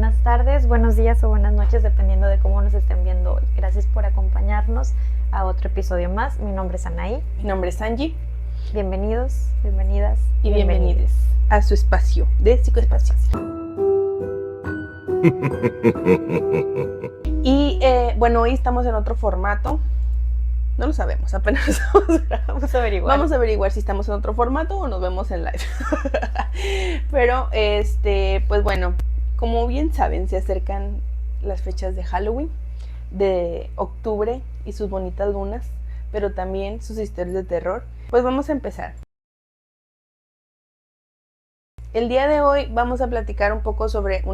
buenas tardes, buenos días o buenas noches, dependiendo de cómo nos estén viendo hoy. Gracias por acompañarnos a otro episodio más. Mi nombre es Anaí. Mi nombre es Angie. Bienvenidos, bienvenidas y bienvenidos a su espacio de psicoespacio. Y bueno, hoy estamos en otro formato. No lo sabemos, apenas vamos a averiguar. Vamos a averiguar si estamos en otro formato o nos vemos en live. Pero, pues bueno, como bien saben, se acercan las fechas de Halloween, de octubre y sus bonitas lunas, pero también sus historias de terror. Pues vamos a empezar. El día de hoy vamos a platicar un poco sobre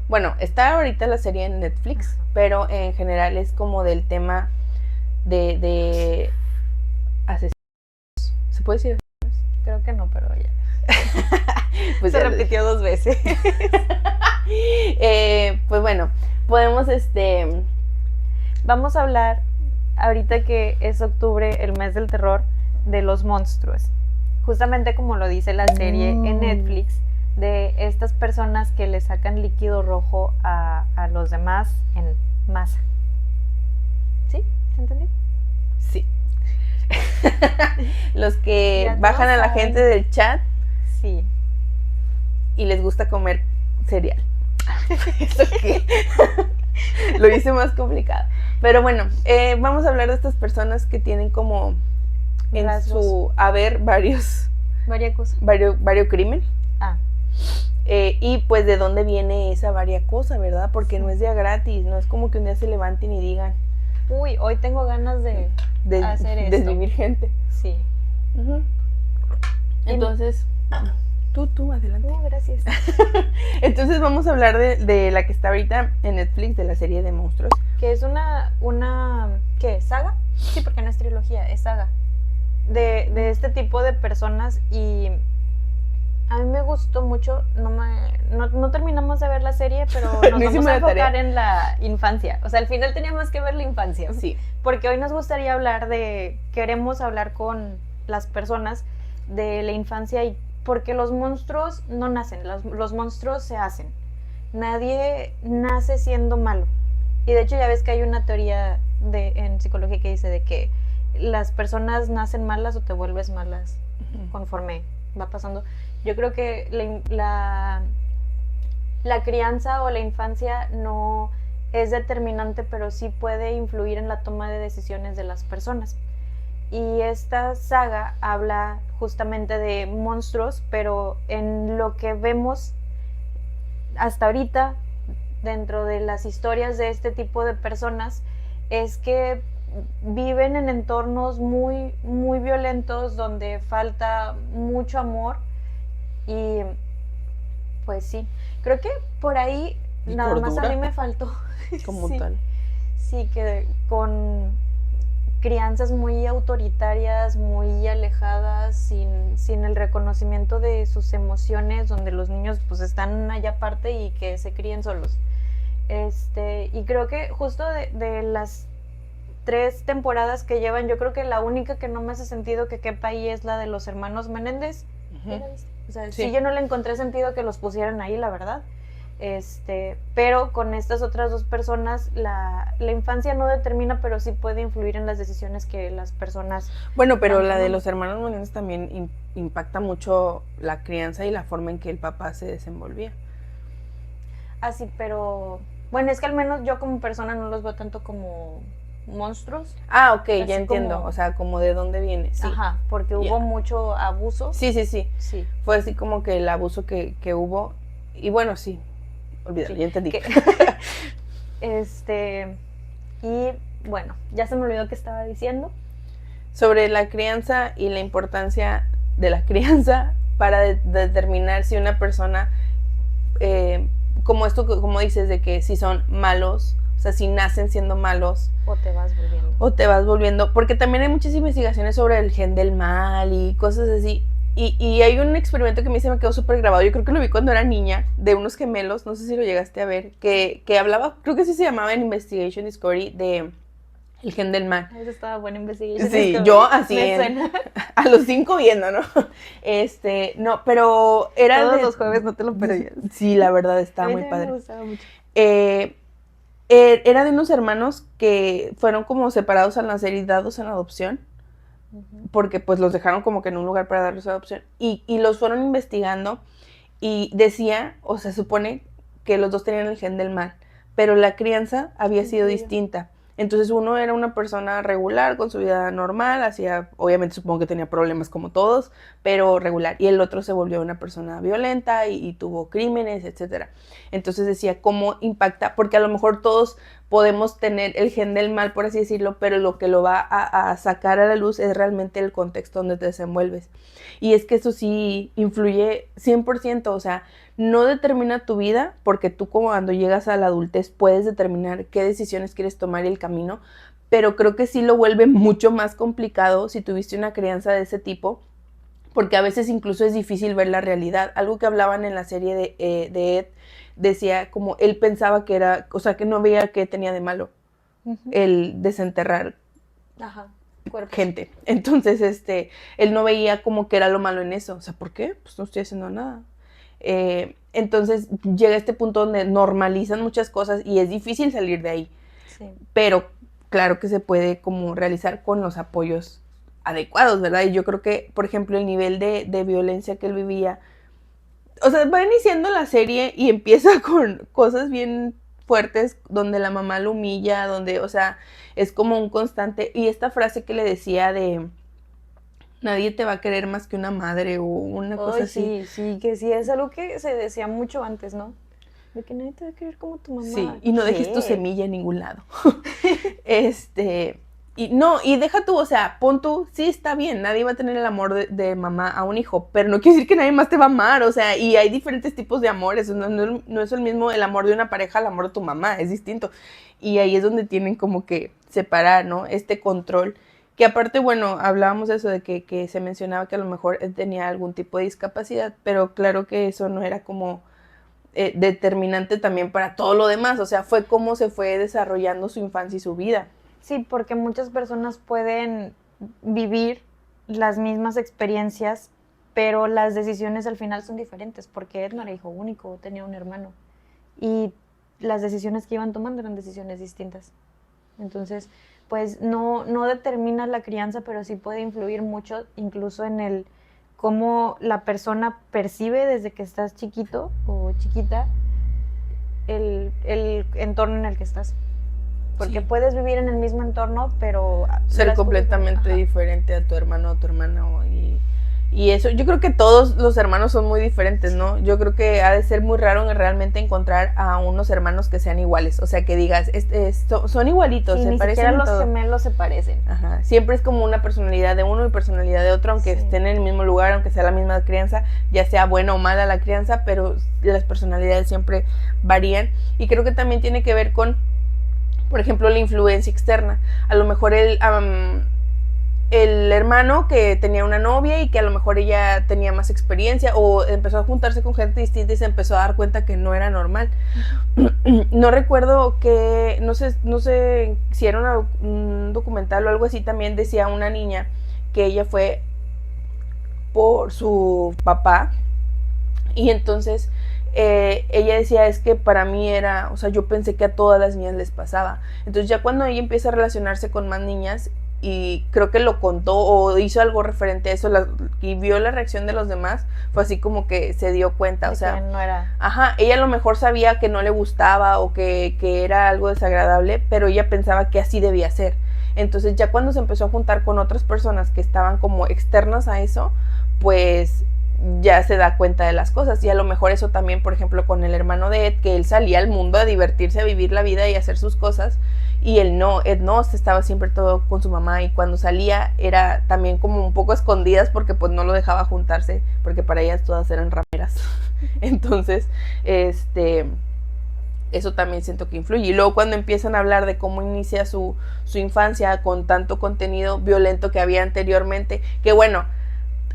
bueno, está ahorita la serie en Netflix, pero en general es como del tema de asesinos. ¿Se puede decir asesinos? Creo que no, pero ya. Pues se repitió 2 veces. Pues bueno, podemos vamos a hablar, ahorita que es octubre, el mes del terror, de los monstruos. Justamente como lo dice la serie en Netflix, de estas personas que le sacan líquido rojo a los demás en masa. ¿Sí? ¿Se entendió? Sí. Los que bajan a la gente del chat. Sí. Y les gusta comer cereal. ¿Eso qué? Lo hice más complicado. Pero bueno, vamos a hablar de estas personas que tienen como en rasgos. Su haber varios crimen. Y pues de dónde viene esa varia cosa, ¿verdad? Porque no es día gratis, no es como que un día se levanten y digan, uy, hoy tengo ganas de hacer esto. Desvivir gente. Sí. Uh-huh. Entonces, tú, adelante. Gracias. Entonces vamos a hablar de la que está ahorita en Netflix, de la serie de monstruos. Que es una ¿qué? ¿Saga? Sí, porque no es trilogía, es saga. De este tipo de personas, y a mí me gustó mucho. No terminamos de ver la serie, pero nos vamos a enfocar en la infancia. O sea, al final teníamos que ver la infancia. Sí. Porque hoy nos gustaría queremos hablar con las personas de la infancia, y porque los monstruos no nacen, los monstruos se hacen. Nadie nace siendo malo. Y de hecho ya ves que hay una teoría en psicología que dice de que las personas nacen malas o te vuelves malas conforme va pasando. Yo creo que la crianza o la infancia no es determinante, pero sí puede influir en la toma de decisiones de las personas. Y esta saga habla justamente de monstruos, pero en lo que vemos hasta ahorita dentro de las historias de este tipo de personas es que viven en entornos muy, muy violentos, donde falta mucho amor. Y pues sí, creo que por ahí nada cordura. Más a mí me faltó como sí, tal. Sí, que con crianzas muy autoritarias, muy alejadas, sin el reconocimiento de sus emociones, donde los niños pues están allá aparte y que se críen solos. Y creo que justo de las 3 temporadas que llevan, yo creo que la única que no me hace sentido que quepa ahí es la de los hermanos Menéndez. O sea, sí, yo no le encontré sentido que los pusieran ahí, la verdad. Pero con estas otras 2 personas, la infancia no determina, pero sí puede influir en las decisiones que las personas... Bueno, pero la de los hermanos Menéndez también impacta mucho la crianza y la forma en que el papá se desenvolvía. Ah, sí, pero... Bueno, es que al menos yo como persona no los veo tanto como monstruos. Ah, ok, ya entiendo. O sea, como de dónde viene. Sí. Ajá, porque hubo mucho abuso. Sí. Fue así como que el abuso que hubo. Y bueno, sí. Olvídalo, ya entendí. Y bueno, ya se me olvidó que estaba diciendo. Sobre la crianza y la importancia de la crianza para determinar si una persona, como esto, como dices, de que si son malos, o sea, si nacen siendo malos. O te vas volviendo. Porque también hay muchas investigaciones sobre el gen del mal y cosas así. Y hay un experimento que a mí se me quedó súper grabado. Yo creo que lo vi cuando era niña, de unos gemelos, no sé si lo llegaste a ver, que hablaba, creo que sí se llamaba en Investigation Discovery, de El gen del mal. Eso estaba buena investigación. Sí, yo así a los 5 viendo, ¿no? No, pero era todos los jueves no te lo perdías. Sí, la verdad estaba muy padre. Me gustaba mucho. Era de unos hermanos que fueron como separados al nacer y dados en adopción, porque pues los dejaron como que en un lugar para darles adopción, y los fueron investigando, y decía, o se supone que los dos tenían el gen del mal, pero la crianza había sido distinta. Entonces uno era una persona regular, con su vida normal, obviamente supongo que tenía problemas como todos, pero regular. Y el otro se volvió una persona violenta y tuvo crímenes, etc. Entonces decía cómo impacta, porque a lo mejor todos podemos tener el gen del mal, por así decirlo, pero lo que lo va a sacar a la luz es realmente el contexto donde te desenvuelves. Y es que eso sí influye 100%, o sea, no determina tu vida, porque tú cuando llegas a la adultez puedes determinar qué decisiones quieres tomar y el camino, pero creo que sí lo vuelve mucho más complicado si tuviste una crianza de ese tipo, porque a veces incluso es difícil ver la realidad. Algo que hablaban en la serie de Ed, decía como él pensaba que era, o sea, que no veía qué tenía de malo el desenterrar gente. Entonces, él no veía como que era lo malo en eso. O sea, ¿por qué? Pues no estoy haciendo nada. Entonces llega este punto donde normalizan muchas cosas y es difícil salir de ahí. Sí. Pero claro que se puede como realizar con los apoyos adecuados, ¿verdad? Y yo creo que, por ejemplo, el nivel de violencia que él vivía, o sea, va iniciando la serie y empieza con cosas bien fuertes donde la mamá lo humilla, donde, o sea, es como un constante. Y esta frase que le decía de nadie te va a querer más que una madre o una cosa así. Sí, que sí, es algo que se decía mucho antes, ¿no? De que nadie te va a querer como tu mamá. Sí, y no dejes tu semilla en ningún lado. Y deja tú, o sea, pon tú, sí está bien, nadie va a tener el amor de mamá a un hijo, pero no quiere decir que nadie más te va a amar, o sea, y hay diferentes tipos de amores, no es el mismo el amor de una pareja al amor de tu mamá, es distinto. Y ahí es donde tienen como que separar, ¿no? Este control. Que aparte, bueno, hablábamos de eso, de que se mencionaba que a lo mejor él tenía algún tipo de discapacidad, pero claro que eso no era como determinante también para todo lo demás, o sea, fue cómo se fue desarrollando su infancia y su vida. Sí, porque muchas personas pueden vivir las mismas experiencias, pero las decisiones al final son diferentes, porque Ed no era hijo único, tenía un hermano, y las decisiones que iban tomando eran decisiones distintas. Entonces, pues no determina la crianza, pero sí puede influir mucho, incluso en el cómo la persona percibe desde que estás chiquito o chiquita el entorno en el que estás. Porque puedes vivir en el mismo entorno, pero ser completamente diferente a tu hermano o tu hermana. Y eso, yo creo que todos los hermanos son muy diferentes, ¿no? Yo creo que ha de ser muy raro realmente encontrar a unos hermanos que sean iguales. O sea, que digas, son igualitos, se parecen. Ni siquiera los gemelos se parecen. Ajá. Siempre es como una personalidad de uno y personalidad de otro, aunque estén en el mismo lugar, aunque sea la misma crianza, ya sea buena o mala la crianza, pero las personalidades siempre varían. Y creo que también tiene que ver con, por ejemplo, la influencia externa. A lo mejor el hermano que tenía una novia y que a lo mejor ella tenía más experiencia o empezó a juntarse con gente distinta y se empezó a dar cuenta que no era normal. No recuerdo que, no sé si era un documental o algo así, también decía una niña que ella fue por su papá y entonces ella decía, es que para mí era, o sea, yo pensé que a todas las niñas les pasaba. Entonces ya cuando ella empieza a relacionarse con más niñas y creo que lo contó o hizo algo referente a eso y vio la reacción de los demás, fue así como que se dio cuenta, o sea, no era... ella a lo mejor sabía que no le gustaba o que era algo desagradable, pero ella pensaba que así debía ser. Entonces ya cuando se empezó a juntar con otras personas que estaban como externas a eso, pues ya se da cuenta de las cosas. Y a lo mejor eso también, por ejemplo, con el hermano de Ed, que él salía al mundo a divertirse, a vivir la vida y a hacer sus cosas, y Ed no, estaba siempre todo con su mamá, y cuando salía era también como un poco escondidas porque pues no lo dejaba juntarse, porque para ellas todas eran rameras. Entonces, eso también siento que influye. Y luego cuando empiezan a hablar de cómo inicia su infancia con tanto contenido violento que había anteriormente, que bueno,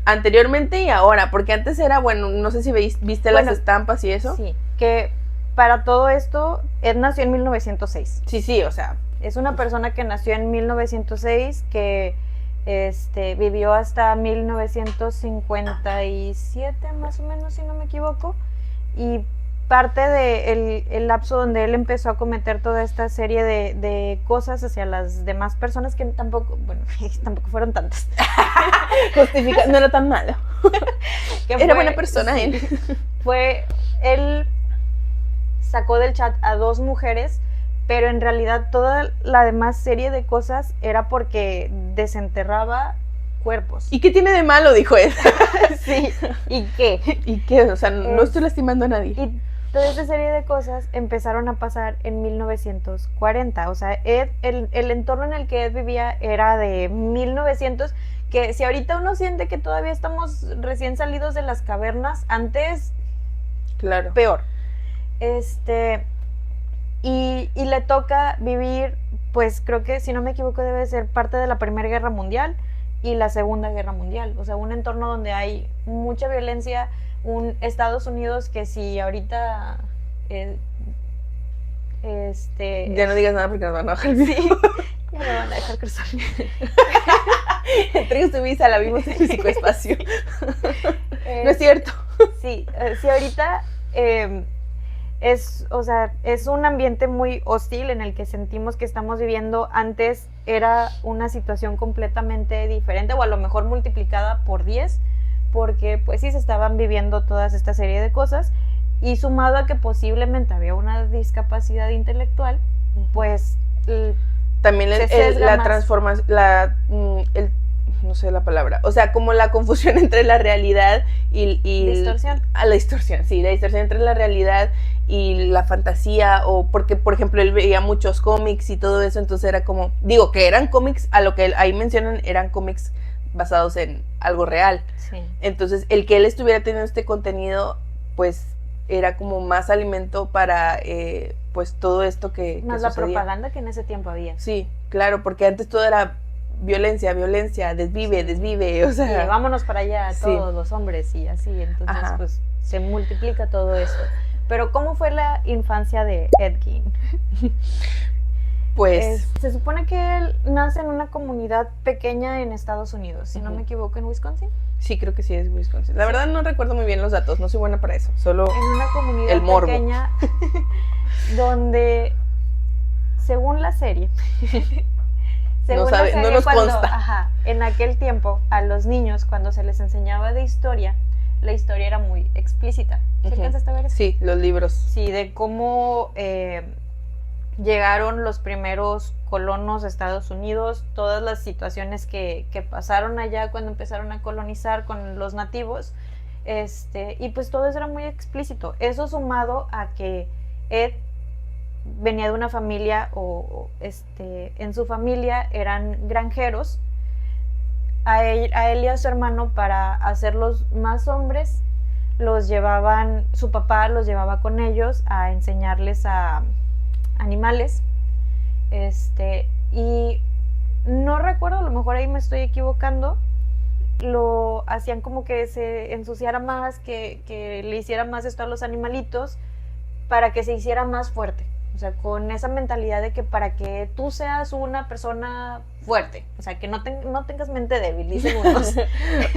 anteriormente y ahora, porque antes era, bueno, no sé si viste las estampas y eso. Sí, que para todo esto, Ed nació en 1906. Sí, o sea. Es una persona que nació en 1906, que vivió hasta 1957, más o menos, si no me equivoco. Y parte de el lapso donde él empezó a cometer toda esta serie de cosas hacia las demás personas, que tampoco, bueno, tampoco fueron tantas. Justifica, no era tan malo. Era buena persona, sí, él. Él sacó del chat a 2 mujeres, pero en realidad toda la demás serie de cosas era porque desenterraba cuerpos. ¿Y qué tiene de malo? Dijo él. Sí, ¿y qué? ¿Y qué? O sea, no estoy lastimando a nadie. Y toda esta serie de cosas empezaron a pasar en 1940. O sea, Ed, el entorno en el que Ed vivía era de 1900, que si ahorita uno siente que todavía estamos recién salidos de las cavernas, antes, claro, peor. Y le toca vivir, pues creo que, si no me equivoco, debe ser parte de la Primera Guerra Mundial y la Segunda Guerra Mundial. O sea, un entorno donde hay mucha violencia, un Estados Unidos que si ahorita... ya no digas nada porque nos van a bajar. Sí, ya me van a dejar cruzar. Entregues tu visa, la vimos en físico espacio. No es cierto. Sí, si ahorita... es un ambiente muy hostil en el que sentimos que estamos viviendo. Antes era una situación completamente diferente, o a lo mejor multiplicada por 10, porque pues sí se estaban viviendo toda esta serie de cosas, y sumado a que posiblemente había una discapacidad intelectual, pues también la transformación, no sé la palabra, o sea, como la confusión entre la realidad y distorsión. La distorsión, sí, la distorsión entre la realidad y la fantasía, o porque, por ejemplo, él veía muchos cómics y todo eso, entonces era como, digo, que eran cómics, a lo que ahí mencionan, eran cómics basados en algo real. Sí. Entonces, el que él estuviera teniendo este contenido, pues, era como más alimento para, pues, todo esto que más que la sucedía. Propaganda que en ese tiempo había. Sí, claro, porque antes todo era violencia, desvive, o sea... Y vámonos para allá, sí, todos los hombres y así, entonces ajá, pues se multiplica todo eso. Pero ¿cómo fue la infancia de Ed Gein? Pues... se supone que él nace en una comunidad pequeña en Estados Unidos, si no me equivoco, en Wisconsin. Sí, creo que sí es Wisconsin. La verdad no recuerdo muy bien los datos, no soy buena para eso, solo en una comunidad el morbo. Pequeña donde, según la serie, no nos consta. Ajá, en aquel tiempo a los niños, cuando se les enseñaba de historia, la historia era muy explícita. ¿Sí alcanzaste a ver eso? Sí, los libros. Sí, de cómo llegaron los primeros colonos a Estados Unidos, todas las situaciones que pasaron allá cuando empezaron a colonizar con los nativos, y pues todo eso era muy explícito. Eso sumado a que Ed venía de una familia, en su familia eran granjeros. A él y a su hermano, para hacerlos más hombres, su papá los llevaba con ellos a enseñarles a animales, y no recuerdo, a lo mejor ahí me estoy equivocando, lo hacían como que se ensuciara más, que le hiciera más esto a los animalitos, para que se hiciera más fuerte. O sea, con esa mentalidad de que para que tú seas una persona fuerte, o sea, que no tengas mente débil, dicen unos.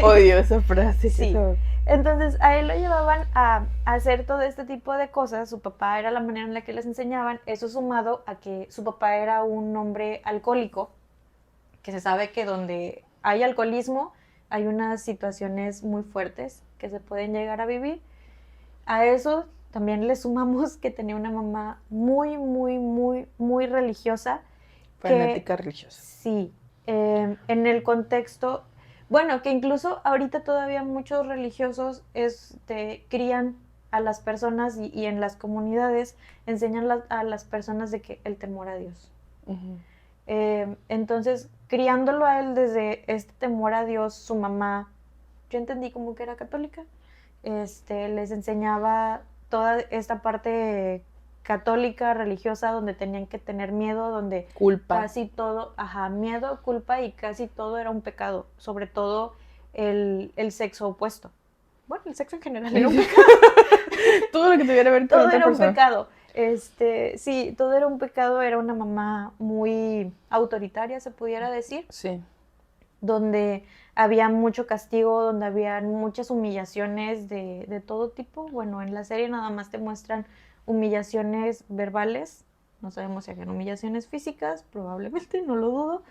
Odio esa frase. Sí. Eso. Entonces, a él lo llevaban a hacer todo este tipo de cosas. Su papá era la manera en la que les enseñaban. Eso sumado a que su papá era un hombre alcohólico, que se sabe que donde hay alcoholismo hay unas situaciones muy fuertes que se pueden llegar a vivir. A eso también le sumamos que tenía una mamá muy, muy, muy, muy religiosa. Fanática religiosa. Sí, en el contexto, bueno, que incluso ahorita todavía muchos religiosos crían a las personas y en las comunidades enseñan a las personas de que el temor a Dios. Entonces, criándolo a él desde este temor a Dios, su mamá, yo entendí como que era católica, les enseñaba toda esta parte católica, religiosa, donde tenían que tener miedo, donde culpa, casi todo, miedo, culpa, y casi todo era un pecado, sobre todo el sexo opuesto. Bueno, el sexo en general era un pecado. Todo lo que tuviera que ver con todo otra era persona. un pecado. Sí, todo era un pecado, era una mamá muy autoritaria, se pudiera decir, Sí. donde había mucho castigo, donde había muchas humillaciones de todo tipo. Bueno, en la serie nada más te muestran humillaciones verbales, no sabemos si habían humillaciones físicas, probablemente, no lo dudo,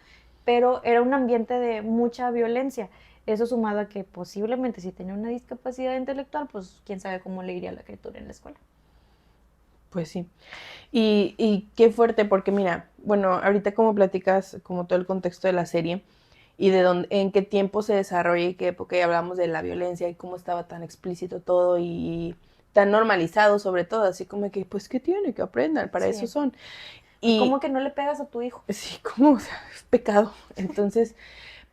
pero era un ambiente de mucha violencia. Eso sumado a que posiblemente si tenía una discapacidad intelectual, pues quién sabe cómo le iría a la criatura en la escuela. Pues sí. Y qué fuerte, porque mira, bueno, ahorita como platicas como todo el contexto de la serie y de dónde, en qué tiempo se desarrolla y qué época, y hablamos de la violencia y cómo estaba tan explícito todo y tan normalizado sobre todo, así como que, pues, ¿qué tiene? Que aprendan, para eso Sí. son. Y Y cómo que no le pegas a tu hijo. sí, como, o sea, es pecado. Entonces,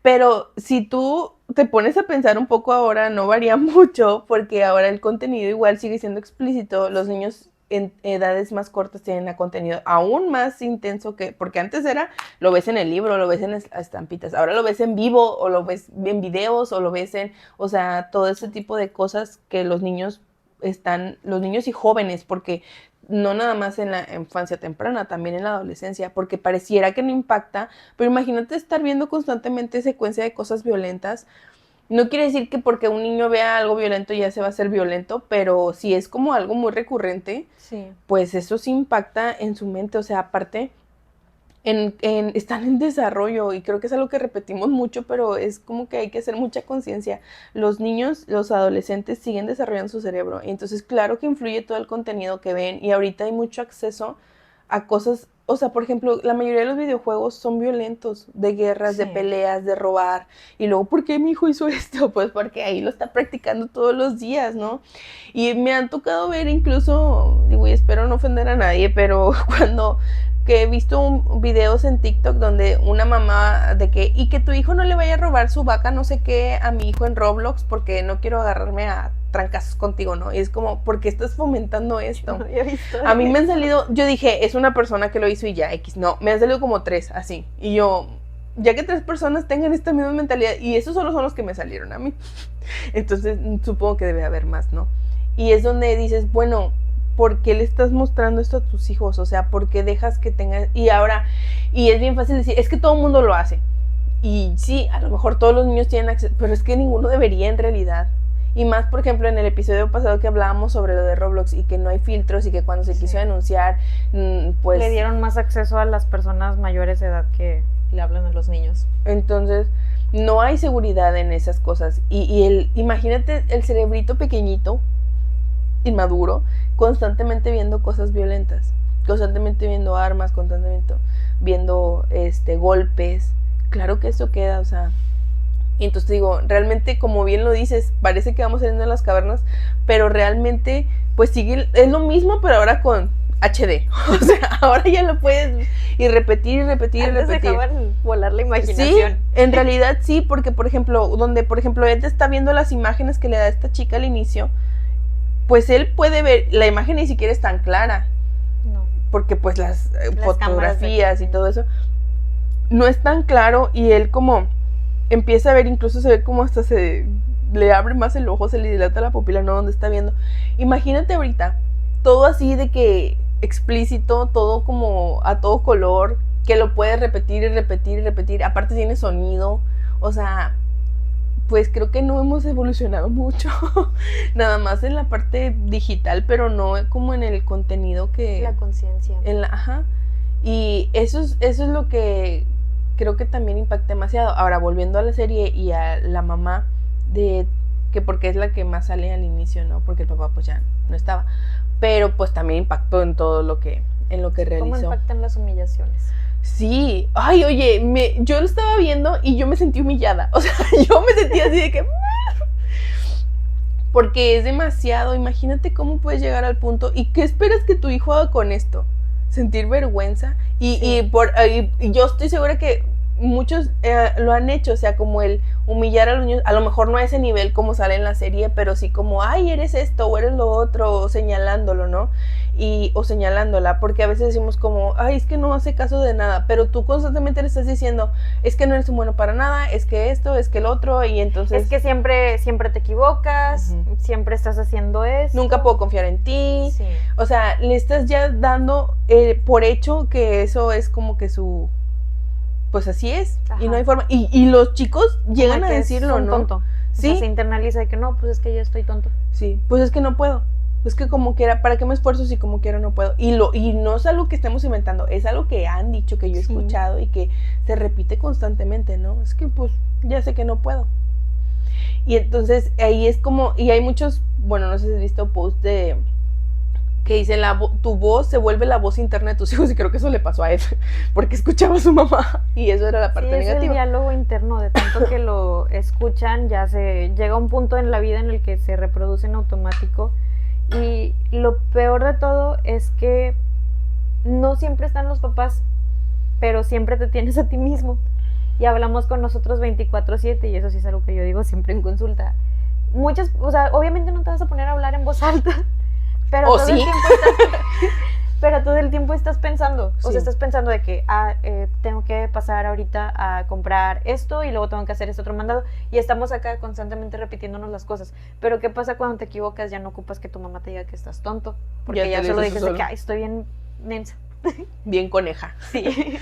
pero si tú te pones a pensar un poco ahora, no varía mucho, porque ahora el contenido igual sigue siendo explícito. Los niños en edades más cortas tienen a contenido aún más intenso que, porque antes era, lo ves en el libro, lo ves en estampitas, ahora lo ves en vivo, o lo ves en videos, o lo ves en, o sea, todo ese tipo de cosas que los niños y jóvenes, porque no nada más en la infancia temprana, también en la adolescencia, porque pareciera que no impacta, pero imagínate estar viendo constantemente secuencia de cosas violentas. No quiere decir que porque un niño vea algo violento ya se va a hacer violento, pero si es como algo muy recurrente, Sí. pues eso sí impacta en su mente. O sea, aparte, están en desarrollo, y creo que es algo que repetimos mucho, pero es como que hay que hacer mucha conciencia. Los niños, los adolescentes siguen desarrollando su cerebro, y entonces claro que influye todo el contenido que ven, y ahorita hay mucho acceso a cosas. O sea, por ejemplo, la mayoría de los videojuegos son violentos, de guerras, de Sí. peleas, de robar. Y luego, ¿por qué mi hijo hizo esto? Pues porque ahí lo está practicando todos los días, ¿no? Y me han tocado ver incluso, digo, y espero no ofender a nadie, pero cuando que he visto videos en TikTok donde una mamá de que, y que tu hijo no le vaya a robar su vaca no sé qué a mi hijo en Roblox porque no quiero agarrarme a trancazos contigo, ¿no? Y es como, ¿por qué estás fomentando esto? No había visto A mí me han eso. salido, yo dije, es una persona que lo hizo y ya, X, no, me han salido como 3, así, y yo, ya que 3 personas tengan esta misma mentalidad, y esos solo son los que me salieron a mí, entonces supongo que debe haber más, ¿no? Y es donde dices, bueno, ¿por qué le estás mostrando esto a tus hijos? O sea, ¿por qué dejas que tengan? Y ahora, y es bien fácil decir, es que todo el mundo lo hace. Y sí, a lo mejor todos los niños tienen acceso, pero es que ninguno debería en realidad. Y más, por ejemplo, en el episodio pasado que hablábamos sobre lo de Roblox y que no hay filtros y que cuando se quiso denunciar, pues... Le dieron más acceso a las personas mayores de edad que le hablan a los niños. Entonces, no hay seguridad en esas cosas. Imagínate el cerebrito pequeñito, inmaduro, constantemente viendo cosas violentas, constantemente viendo armas, constantemente viendo golpes. Claro que eso queda, o sea. Y entonces digo, realmente, como bien lo dices, parece que vamos saliendo de las cavernas, pero realmente, pues sigue, es lo mismo, pero ahora con HD. O sea, ahora ya lo puedes ir repetir y repetir. Antes y repetir. dejaban volar la imaginación. Sí, en realidad sí, porque por ejemplo, él está viendo las imágenes que le da esta chica al inicio, pues él puede ver, la imagen ni siquiera es tan clara. No. Porque pues las fotografías y todo eso no es tan claro, y él como empieza a ver, incluso se ve como hasta se le abre más el ojo, se le dilata la pupila, ¿no? Donde está viendo. Imagínate ahorita, todo así de que explícito, todo como a todo color, que lo puedes repetir y repetir y repetir, aparte tiene sonido, o sea, pues creo que no hemos evolucionado mucho, nada más en la parte digital, pero no como en el contenido que... La conciencia. Ajá, y eso es lo que creo que también impacta demasiado. Ahora, volviendo a la serie y a la mamá, que porque es la que más sale al inicio, ¿no? Porque el papá pues ya no estaba, pero pues también impactó en todo lo que realizó. ¿Cómo impactan las humillaciones? Sí, ay, oye, yo lo estaba viendo y yo me sentí humillada, o sea, yo me sentí así de que... Porque es demasiado, imagínate cómo puedes llegar al punto, y qué esperas que tu hijo haga con esto, sentir vergüenza, y yo estoy segura que muchos lo han hecho, o sea, como humillar a los niños, a lo mejor no a ese nivel como sale en la serie, pero sí como, ay, eres esto o eres lo otro, o señalándolo, ¿no? O señalándola, porque a veces decimos como, ay, es que no hace caso de nada, pero tú constantemente le estás diciendo, es que no eres un bueno para nada, es que esto, es que el otro, y entonces... Es que siempre te equivocas, siempre estás haciendo esto. Nunca puedo confiar en ti. Sí. O sea, le estás ya dando por hecho que eso es como que su... Pues así es, Ajá. y no hay forma. Y los chicos llegan Como a que decirlo, es un ¿no? tonto. Sí. O sea, se internaliza de que no, pues es que yo estoy tonto. Sí, pues es que no puedo. Es que como quiera, ¿para qué me esfuerzo si como quiera no puedo? Y no es algo que estemos inventando, es algo que han dicho, que yo he escuchado y que se repite constantemente, ¿no? Es que pues ya sé que no puedo. Y entonces ahí es como, y hay muchos, bueno, no sé si has visto posts de que dicen tu voz se vuelve la voz interna de tus hijos, y creo que eso le pasó a él, porque escuchaba a su mamá y eso era la parte negativa. Es el diálogo interno, de tanto que lo escuchan, ya se llega a un punto en la vida en el que se reproduce en automático, y lo peor de todo es que no siempre están los papás, pero siempre te tienes a ti mismo, y hablamos con nosotros 24/7, y eso sí es algo que yo digo siempre en consulta. O sea, obviamente no te vas a poner a hablar en voz alta, pero todo el tiempo pero todo el tiempo estás pensando, o sea, estás pensando de que tengo que pasar ahorita a comprar esto y luego tengo que hacer este otro mandado, y estamos acá constantemente repitiéndonos las cosas. Pero ¿qué pasa cuando te equivocas? Ya no ocupas que tu mamá te diga que estás tonto, porque ya solo dices de que estoy bien mensa. Bien coneja. Sí.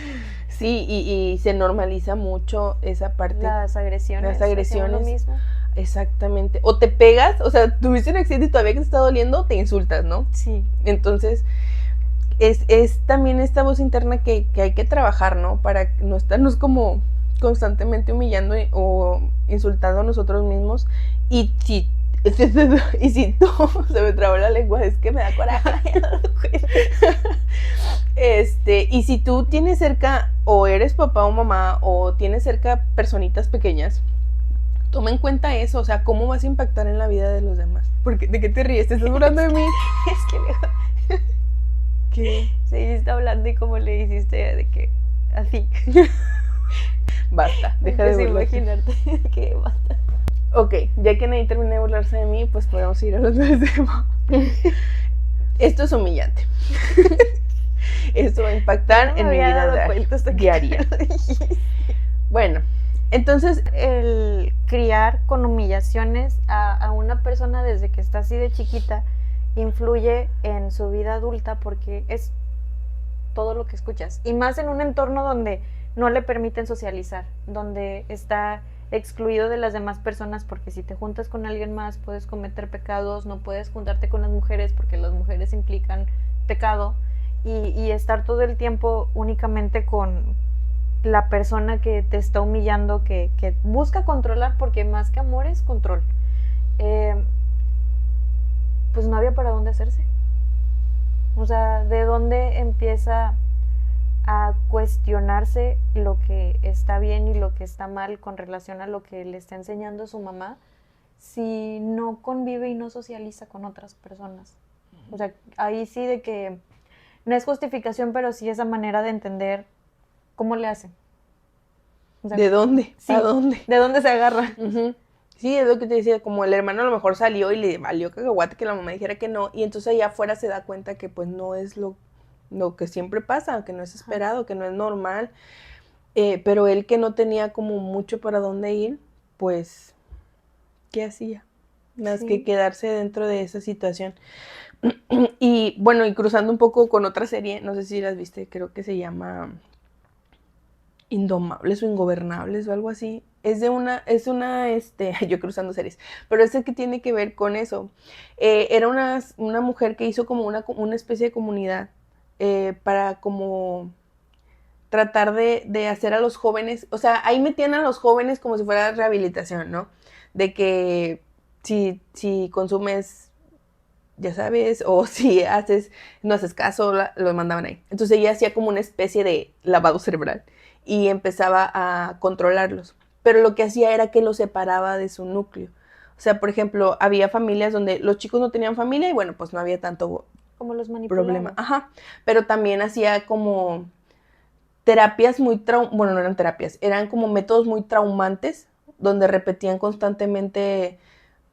Sí, y se normaliza mucho esa parte. Las agresiones. Lo mismo. Exactamente. O te pegas, o sea, tuviste un accidente y todavía que te está doliendo, te insultas, ¿no? Sí. Entonces, es también esta voz interna que hay que trabajar, ¿no? Para no estarnos como constantemente humillando o insultando a nosotros mismos. Y si tú, se me trabó la lengua, es que me da coraje. Y si tú tienes cerca, o eres papá o mamá, o tienes cerca personitas pequeñas, toma en cuenta eso, o sea, cómo vas a impactar en la vida de los demás. Porque, ¿de qué te ríes? ¿Te estás burlando de mí? Es que ¿qué? Seguiste hablando y como le hiciste de que así. Basta, deja de burlarte. Imaginarte que basta. Ok, ya que nadie termine de burlarse de mí, pues podemos ir a los del tema. Esto es humillante. Esto va a impactar en mi vida diaria. Bueno, entonces el criar con humillaciones a una persona desde que está así de chiquita influye en su vida adulta, porque es todo lo que escuchas, y más en un entorno donde no le permiten socializar, donde está excluido de las demás personas, porque si te juntas con alguien más puedes cometer pecados, no puedes juntarte con las mujeres porque las mujeres implican pecado, y estar todo el tiempo únicamente con la persona que te está humillando, que busca controlar, porque más que amor es control. Pues no había para dónde hacerse. O sea, ¿de dónde empieza a cuestionarse lo que está bien y lo que está mal con relación a lo que le está enseñando su mamá, si no convive y no socializa con otras personas? O sea, ahí sí de que no es justificación, pero sí esa manera de entender cómo le hacen. O sea, ¿de dónde? Sí, ¿a dónde? ¿De dónde se agarra? Uh-huh. Sí, es lo que te decía, como el hermano a lo mejor salió y le valió cacahuate que la mamá dijera que no, y entonces allá afuera se da cuenta que pues no es lo que siempre pasa, que no es esperado, que no es normal, pero él, que no tenía como mucho para dónde ir, pues, ¿qué hacía? Nada más que quedarse dentro de esa situación. Y bueno, y cruzando un poco con otra serie, no sé si las viste, creo que se llama Indomables o Ingobernables o algo así. Yo cruzando series, pero es que tiene que ver con eso. Era una mujer que hizo como una especie de comunidad para como tratar de hacer a los jóvenes, o sea, ahí metían a los jóvenes como si fuera rehabilitación, ¿no? De que si consumes, ya sabes, o si no haces caso, lo mandaban ahí. Entonces ella hacía como una especie de lavado cerebral y empezaba a controlarlos. Pero lo que hacía era que los separaba de su núcleo. O sea, por ejemplo, había familias donde los chicos no tenían familia y bueno, pues no había tanto como los manipulaba. Problema. Ajá. Pero también hacía como terapias no eran terapias, eran como métodos muy traumantes donde repetían constantemente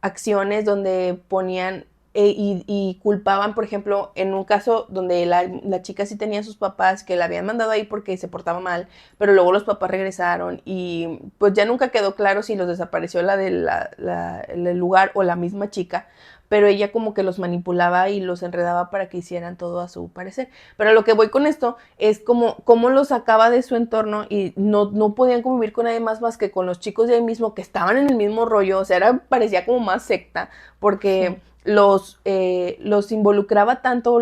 acciones, donde ponían y culpaban, por ejemplo, en un caso donde la chica sí tenía a sus papás que la habían mandado ahí porque se portaba mal, pero luego los papás regresaron y pues ya nunca quedó claro si los desapareció el lugar o la misma chica, pero ella como que los manipulaba y los enredaba para que hicieran todo a su parecer. Pero lo que voy con esto es cómo los sacaba de su entorno y no podían convivir con nadie más que con los chicos de ahí mismo que estaban en el mismo rollo, o sea, parecía como más secta, porque... Sí. Los involucraba tanto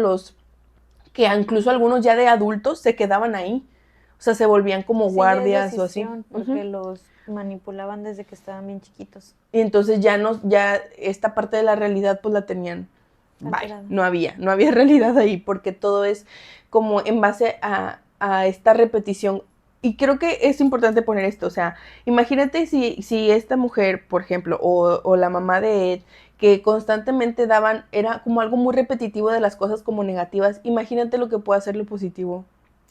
que incluso algunos ya de adultos se quedaban ahí. O sea, se volvían como guardias o así. Porque los manipulaban desde que estaban bien chiquitos. Y entonces ya esta parte de la realidad pues la tenían. Bye. No había realidad ahí porque todo es como en base a esta repetición. Y creo que es importante poner esto, o sea, imagínate si esta mujer, por ejemplo, o la mamá de Ed, que constantemente era como algo muy repetitivo de las cosas como negativas, imagínate lo que puede hacer lo positivo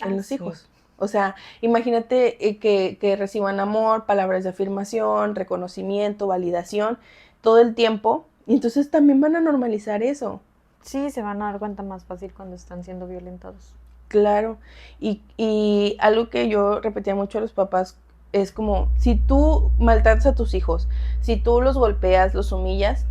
en los hijos. O sea, imagínate que reciban amor, palabras de afirmación, reconocimiento, validación, todo el tiempo, y entonces también van a normalizar eso. Sí, se van a dar cuenta más fácil cuando están siendo violentados. Claro, y algo que yo repetía mucho a los papás es como, si tú maltratas a tus hijos, si tú los golpeas, los humillas,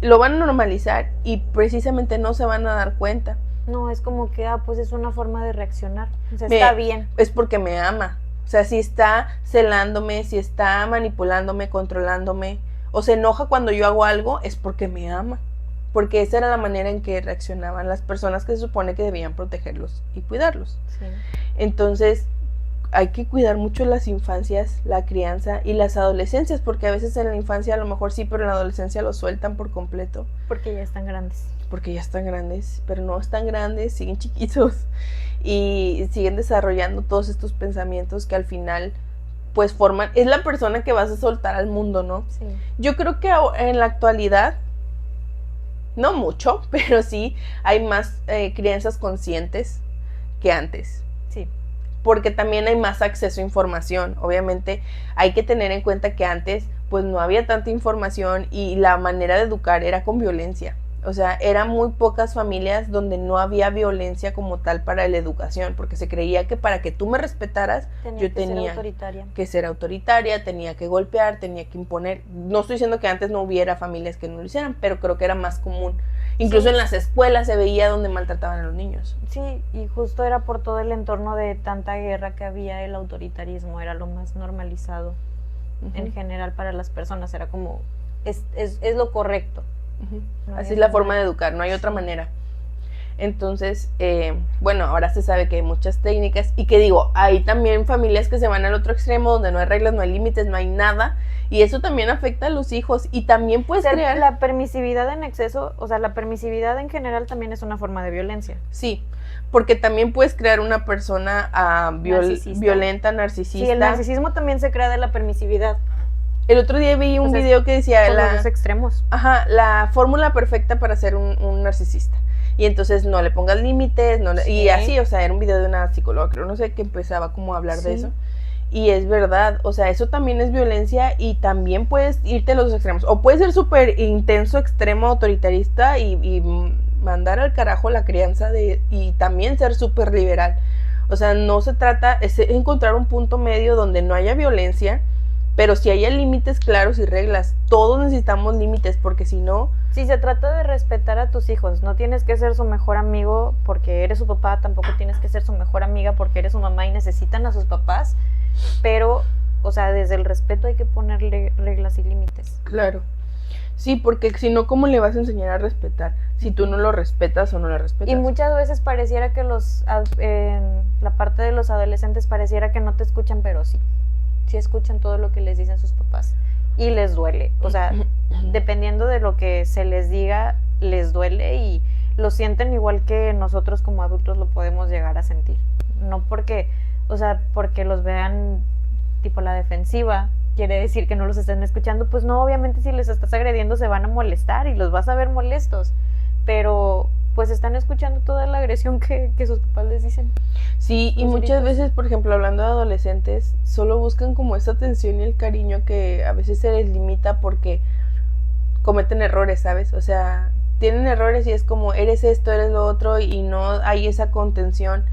lo van a normalizar y precisamente no se van a dar cuenta. No, es como que, pues es una forma de reaccionar, o sea, está bien. Es porque me ama, o sea, si está celándome, si está manipulándome, controlándome, o se enoja cuando yo hago algo, es porque me ama. Porque esa era la manera en que reaccionaban las personas que se supone que debían protegerlos y cuidarlos. Sí. Entonces, hay que cuidar mucho las infancias, la crianza y las adolescencias, porque a veces en la infancia a lo mejor sí, pero en la adolescencia lo sueltan por completo. Porque ya están grandes. Porque ya están grandes, pero no están grandes, siguen chiquitos y siguen desarrollando todos estos pensamientos que al final pues forman, es la persona que vas a soltar al mundo, ¿no? Sí. Yo creo que en la actualidad, no mucho, pero sí hay más crianzas conscientes que antes. Sí. Porque también hay más acceso a información. Obviamente hay que tener en cuenta que antes pues no había tanta información y la manera de educar era con violencia. O sea, eran muy pocas familias donde no había violencia como tal para la educación, porque se creía que para que tú me respetaras, yo tenía que ser autoritaria, tenía que golpear, tenía que imponer. No estoy diciendo que antes no hubiera familias que no lo hicieran, pero creo que era más común. Incluso en las escuelas se veía donde maltrataban a los niños. Sí, y justo era por todo el entorno de tanta guerra que había, el autoritarismo era lo más normalizado en general para las personas, era como, es lo correcto. No, así es la forma de educar, no hay otra manera. Entonces, bueno, ahora se sabe que hay muchas técnicas y que digo, hay también familias que se van al otro extremo donde no hay reglas, no hay límites, no hay nada y eso también afecta a los hijos y también puedes crear... La permisividad en exceso, o sea, la permisividad en general también es una forma de violencia. Sí, porque también puedes crear una persona violenta, narcisista. Sí, el narcisismo también se crea de la permisividad. El otro día vi un video que decía los dos extremos. Ajá, la fórmula perfecta para ser un narcisista. Y entonces no le pongas límites, y así, o sea, era un video de una psicóloga, creo, no sé, que empezaba como a hablar de eso. Y es verdad, o sea, eso también es violencia y también puedes irte a los extremos. O puedes ser súper intenso, extremo, autoritarista y mandar al carajo la crianza y también ser súper liberal. O sea, no se trata, es encontrar un punto medio donde no haya violencia, pero si haya límites claros y reglas. Todos necesitamos límites porque si no... Si se trata de respetar a tus hijos, no tienes que ser su mejor amigo porque eres su papá, tampoco tienes que ser su mejor amiga porque eres su mamá y necesitan a sus papás, pero, o sea, desde el respeto hay que ponerle reglas y límites. Claro. Sí, porque si no, ¿cómo le vas a enseñar a respetar? Si tú no lo respetas o no lo respetas. Y muchas veces pareciera que en la parte de los adolescentes pareciera que no te escuchan, pero sí. Sí escuchan todo lo que les dicen sus papás y les duele, o sea, dependiendo de lo que se les diga, les duele y lo sienten igual que nosotros como adultos lo podemos llegar a sentir, no porque, o sea, porque los vean tipo la defensiva, quiere decir que no los estén escuchando, pues no, obviamente si les estás agrediendo se van a molestar y los vas a ver molestos, pero pues están escuchando toda la agresión que sus papás les dicen. Sí, y muchas veces, por ejemplo, hablando de adolescentes, solo buscan como esa atención y el cariño que a veces se les limita porque cometen errores, ¿sabes? O sea, tienen errores y es como, eres esto, eres lo otro, y no hay esa contención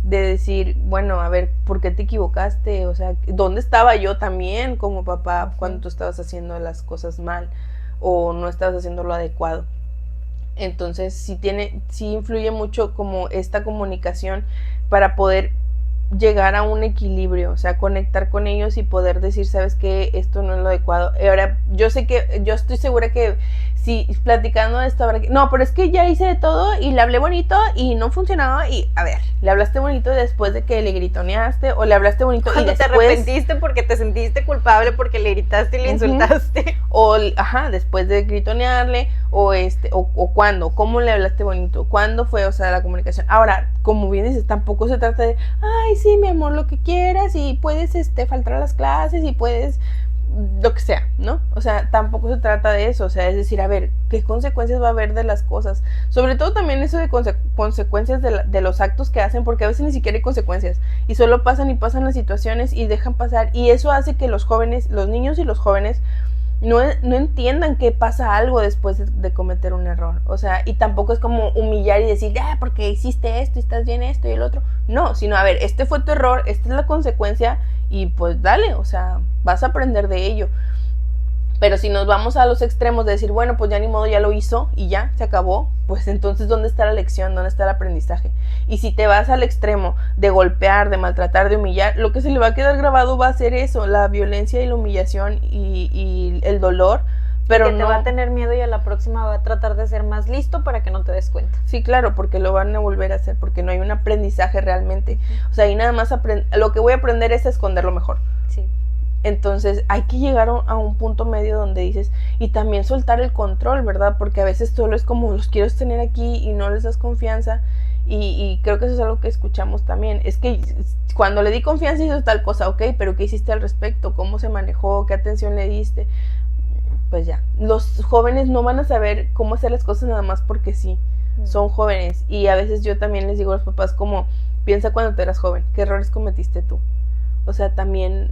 de decir, bueno, a ver, ¿por qué te equivocaste? O sea, ¿dónde estaba yo también como papá cuando tú estabas haciendo las cosas mal o no estabas haciendo lo adecuado? Entonces sí influye mucho como esta comunicación para poder llegar a un equilibrio, o sea, conectar con ellos y poder decir, sabes qué, esto no es lo adecuado. Ahora, yo estoy segura que si platicando de esto, no, pero es que ya hice de todo y le hablé bonito y no funcionaba, y a ver, le hablaste bonito después de que le gritoneaste, o le hablaste bonito cuando y después te arrepentiste porque te sentiste culpable porque le gritaste y le insultaste, o después de gritonearle, o cuándo, cómo le hablaste bonito, cuándo fue, o sea, la comunicación. Ahora, como bien dices, tampoco se trata de, ay, sí, mi amor, lo que quieras, y puedes faltar a las clases, y puedes lo que sea, ¿no? O sea, tampoco se trata de eso, o sea, es decir, a ver, ¿qué consecuencias va a haber de las cosas? Sobre todo también eso de consecuencias de los actos que hacen, porque a veces ni siquiera hay consecuencias, y solo pasan y pasan las situaciones y dejan pasar, y eso hace que los jóvenes, los niños y los jóvenes, no entiendan que pasa algo después de cometer un error. O sea, y tampoco es como humillar y decir, porque hiciste esto y estás bien esto y el otro. No, sino, a ver, este fue tu error, esta es la consecuencia, y pues dale, o sea, vas a aprender de ello. Pero si nos vamos a los extremos de decir, bueno, pues ya ni modo, ya lo hizo y ya, se acabó, pues entonces ¿dónde está la lección? ¿Dónde está el aprendizaje? Y si te vas al extremo de golpear, de maltratar, de humillar, lo que se le va a quedar grabado va a ser eso, la violencia y la humillación y el dolor. Pero que te va a tener miedo y a la próxima va a tratar de ser más listo para que no te des cuenta. Sí, claro, porque lo van a volver a hacer, porque no hay un aprendizaje realmente. O sea, y nada más lo que voy a aprender es a esconderlo mejor. Sí. Entonces hay que llegar a un punto medio donde dices, y también soltar el control, ¿verdad? Porque a veces solo es como, los quiero tener aquí y no les das confianza. Y creo que eso es algo que escuchamos también. Es que cuando le di confianza hizo tal cosa, ok, pero ¿qué hiciste al respecto? ¿Cómo se manejó? ¿Qué atención le diste? Pues ya, los jóvenes no van a saber cómo hacer las cosas nada más porque sí, son jóvenes. Y a veces yo también les digo a los papás como, piensa cuando tú eras joven, ¿qué errores cometiste tú? O sea, también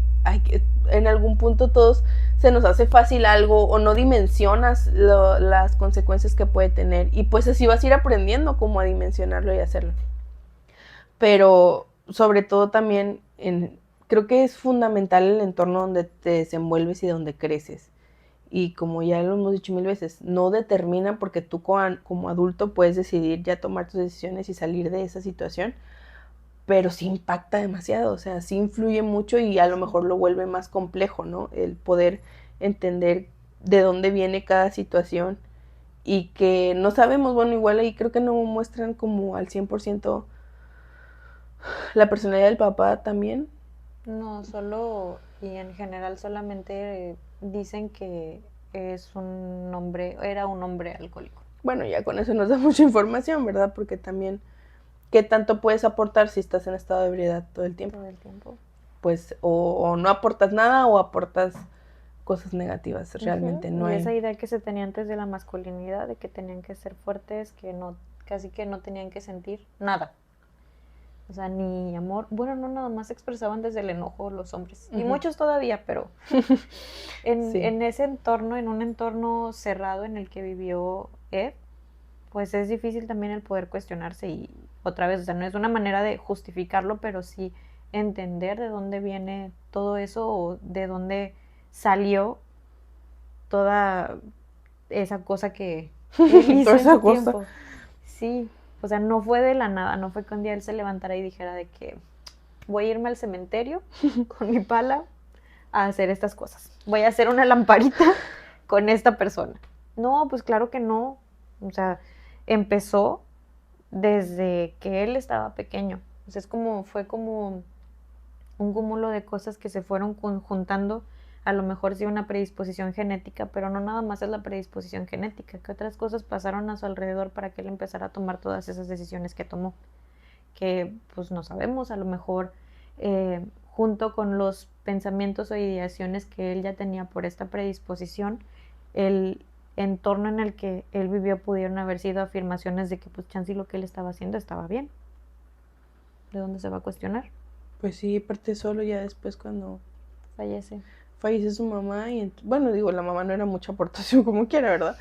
en algún punto todos se nos hace fácil algo o no dimensionas las consecuencias que puede tener, y pues así vas a ir aprendiendo cómo a dimensionarlo y hacerlo. Pero sobre todo también creo que es fundamental el entorno donde te desenvuelves y donde creces. Y como ya lo hemos dicho 1000 veces, no determina, porque tú como adulto puedes decidir ya tomar tus decisiones y salir de esa situación, pero sí impacta demasiado, o sea, sí influye mucho y a lo mejor lo vuelve más complejo, ¿no? El poder entender de dónde viene cada situación, y que no sabemos, bueno, igual ahí creo que no muestran como al 100% la personalidad del papá también. No, solo, y en general solamente dicen que era un hombre alcohólico. Bueno, ya con eso nos da mucha información, ¿verdad? Porque también, ¿qué tanto puedes aportar si estás en estado de ebriedad todo el tiempo? Todo el tiempo. Pues o no aportas nada o aportas cosas negativas, realmente no hay. Esa idea que se tenía antes de la masculinidad, de que tenían que ser fuertes, que no, casi que no tenían que sentir nada. O sea, ni amor. Bueno, no, nada más se expresaban desde el enojo los hombres. Y muchos todavía, pero en ese entorno, en un entorno cerrado en el que vivió Ed, pues es difícil también el poder cuestionarse. Y otra vez, o sea, no es una manera de justificarlo, pero sí entender de dónde viene todo eso o de dónde salió toda esa cosa que hizo en su tiempo. Sí. O sea, no fue de la nada, no fue que un día él se levantara y dijera de que voy a irme al cementerio con mi pala a hacer estas cosas. Voy a hacer una lamparita con esta persona. No, pues claro que no. O sea, empezó desde que él estaba pequeño. O sea, fue como un cúmulo de cosas que se fueron juntando. A lo mejor sí una predisposición genética, pero no nada más es la predisposición genética, que otras cosas pasaron a su alrededor para que él empezara a tomar todas esas decisiones que tomó, que pues no sabemos, a lo mejor junto con los pensamientos o ideaciones que él ya tenía por esta predisposición, él entorno en el que él vivió pudieron haber sido afirmaciones de que pues chance lo que él estaba haciendo estaba bien. ¿De dónde se va a cuestionar? Pues sí, parte solo ya después cuando Fallece su mamá y bueno, digo, la mamá no era mucha aportación como quiera, ¿verdad?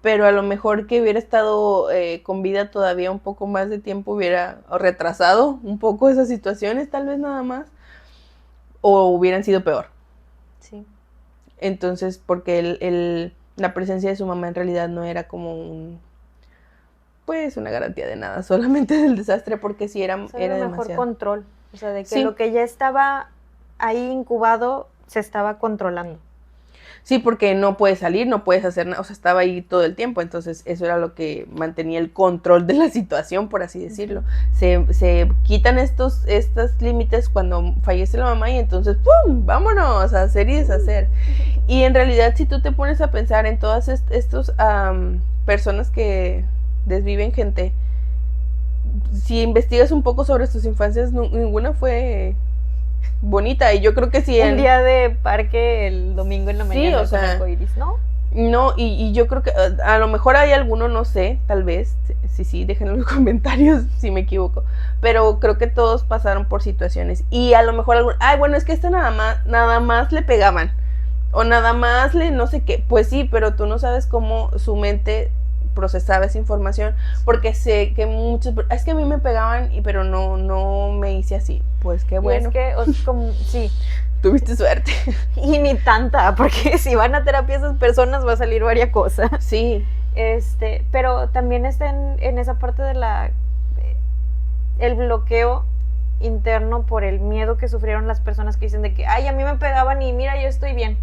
Pero a lo mejor que hubiera estado con vida todavía un poco más de tiempo hubiera retrasado un poco esas situaciones, tal vez nada más, o hubieran sido peor. Sí. Entonces, porque la presencia de su mamá en realidad no era como pues una garantía de nada, solamente del desastre, porque sí era mejor demasiado control, o sea, de que lo que ya estaba ahí incubado se estaba controlando. Sí, porque no puedes salir, no puedes hacer nada, o sea, estaba ahí todo el tiempo, entonces eso era lo que mantenía el control de la situación, por así decirlo. Se quitan estos límites cuando fallece la mamá y entonces, ¡pum!, vámonos a hacer y deshacer. Y en realidad, si tú te pones a pensar en todas estos personas que desviven gente, si investigas un poco sobre sus infancias, ninguna fue bonita, y yo creo que sí. Un día de parque el domingo en la mañana, o sea, con arcoiris, ¿no? No, y yo creo que a lo mejor hay alguno, no sé, tal vez, sí, déjenlo en los comentarios si me equivoco, pero creo que todos pasaron por situaciones, y a lo mejor bueno, es que esta nada más le pegaban, o nada más no sé qué, pues sí, pero tú no sabes cómo su mente procesaba esa información, porque sé que es que a mí me pegaban, pero no me hice así, pues qué bueno. Y es que, como, sí. Tuviste suerte. Y ni tanta, porque si van a terapia esas personas va a salir varias cosas. Sí. Pero también está en esa parte de el bloqueo interno por el miedo que sufrieron las personas que dicen de que, ay, a mí me pegaban y mira, yo estoy bien.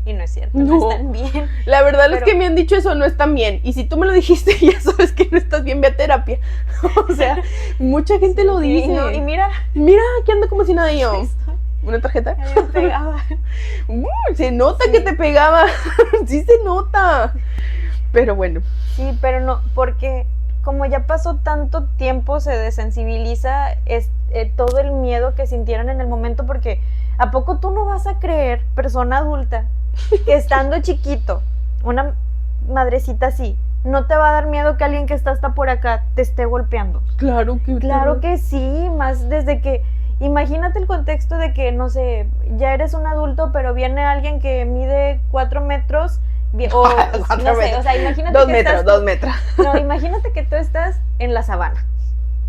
Y no es cierto, no están bien. La verdad, los que me han dicho eso no están bien. Y si tú me lo dijiste, ya sabes que no estás bien, ve a terapia. O sea, mucha gente lo dice. Y mira, que ando como si nada yo. ¿Una tarjeta? A mí me pegaba. Se nota que te pegaba. Sí se nota. Pero bueno. Sí, pero no, porque como ya pasó tanto tiempo, se desensibiliza todo el miedo que sintieron en el momento, porque ¿a poco tú no vas a creer, persona adulta, que estando chiquito, una madrecita así, no te va a dar miedo que alguien que está hasta por acá te esté golpeando? Claro que sí, más desde que, imagínate el contexto de que, no sé, ya eres un adulto, pero viene alguien que mide 4 metros, o no sé, o sea, imagínate 2 metros. No, imagínate que tú estás en la sabana.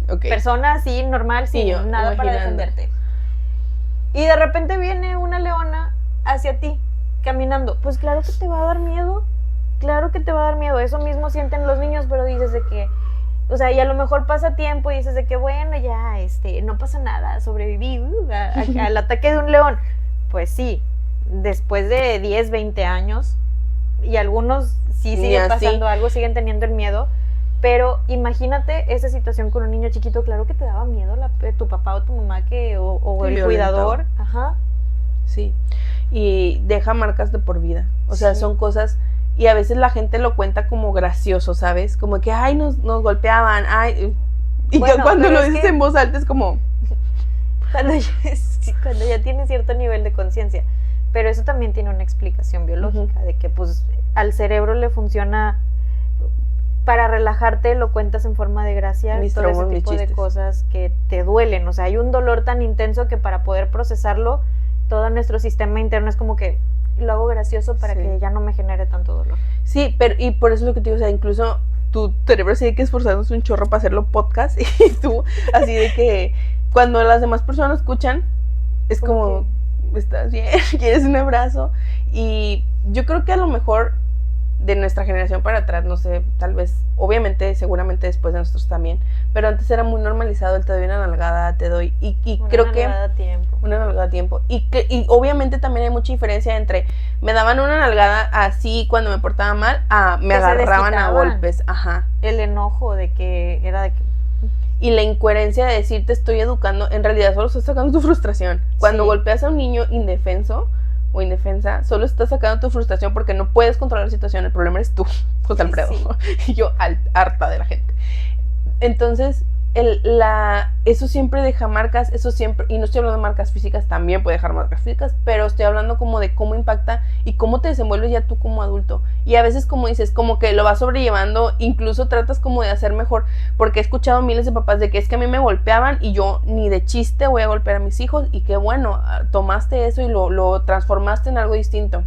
Okay. Persona así, normal, sin nada para defenderte. Y de repente viene una leona hacia ti, caminando. Pues claro que te va a dar miedo. Claro que te va a dar miedo. Eso mismo sienten los niños, pero dices de que, o sea, y a lo mejor pasa tiempo y dices de que, bueno, ya, no pasa nada, sobreviví al ataque de un león. Pues sí, después de 10, 20 años, y algunos sí siguen pasando algo, siguen teniendo el miedo, pero imagínate esa situación con un niño chiquito. Claro que te daba miedo tu papá o tu mamá o el cuidador. Ajá. Sí, y deja marcas de por vida, o sea, son cosas, y a veces la gente lo cuenta como gracioso, ¿sabes? Como que, ay, nos golpeaban, ay, y bueno, cuando lo dices en voz alta es como... Cuando ya tienes cierto nivel de conciencia. Pero eso también tiene una explicación biológica, de que pues al cerebro le funciona, para relajarte lo cuentas en forma de gracia, todo ese tipo de cosas que te duelen. O sea, hay un dolor tan intenso que para poder procesarlo, todo nuestro sistema interno es como que lo hago gracioso para que ya no me genere tanto dolor. Sí, pero y por eso es lo que te digo, o sea, incluso tu cerebro sí hay que esforzarnos un chorro para hacerlo podcast, y tú así de que cuando las demás personas escuchan, es como ¿estás bien? ¿Quieres un abrazo? Y yo creo que a lo mejor de nuestra generación para atrás, no sé, tal vez, obviamente, seguramente después de nosotros también, pero antes era muy normalizado el te doy una nalgada, te doy, y creo que... Una nalgada a tiempo. Y obviamente también hay mucha diferencia entre me daban una nalgada así cuando me portaba mal, a me agarraban a golpes. Ajá. El enojo de que era de que... Y la incoherencia de decir te estoy educando, en realidad solo estás sacando tu frustración. Cuando golpeas a un niño indefenso o indefensa, solo estás sacando tu frustración porque no puedes controlar la situación. El problema eres tú, José Alfredo. Y yo harta de la gente. Entonces, eso siempre deja marcas, eso siempre, y no estoy hablando de marcas físicas, también puede dejar marcas físicas, pero estoy hablando como de cómo impacta y cómo te desenvuelves ya tú como adulto. Y a veces, como dices, como que lo vas sobrellevando, incluso tratas como de hacer mejor, porque he escuchado miles de papás de que es que a mí me golpeaban y yo ni de chiste voy a golpear a mis hijos, y que bueno, tomaste eso y lo transformaste en algo distinto.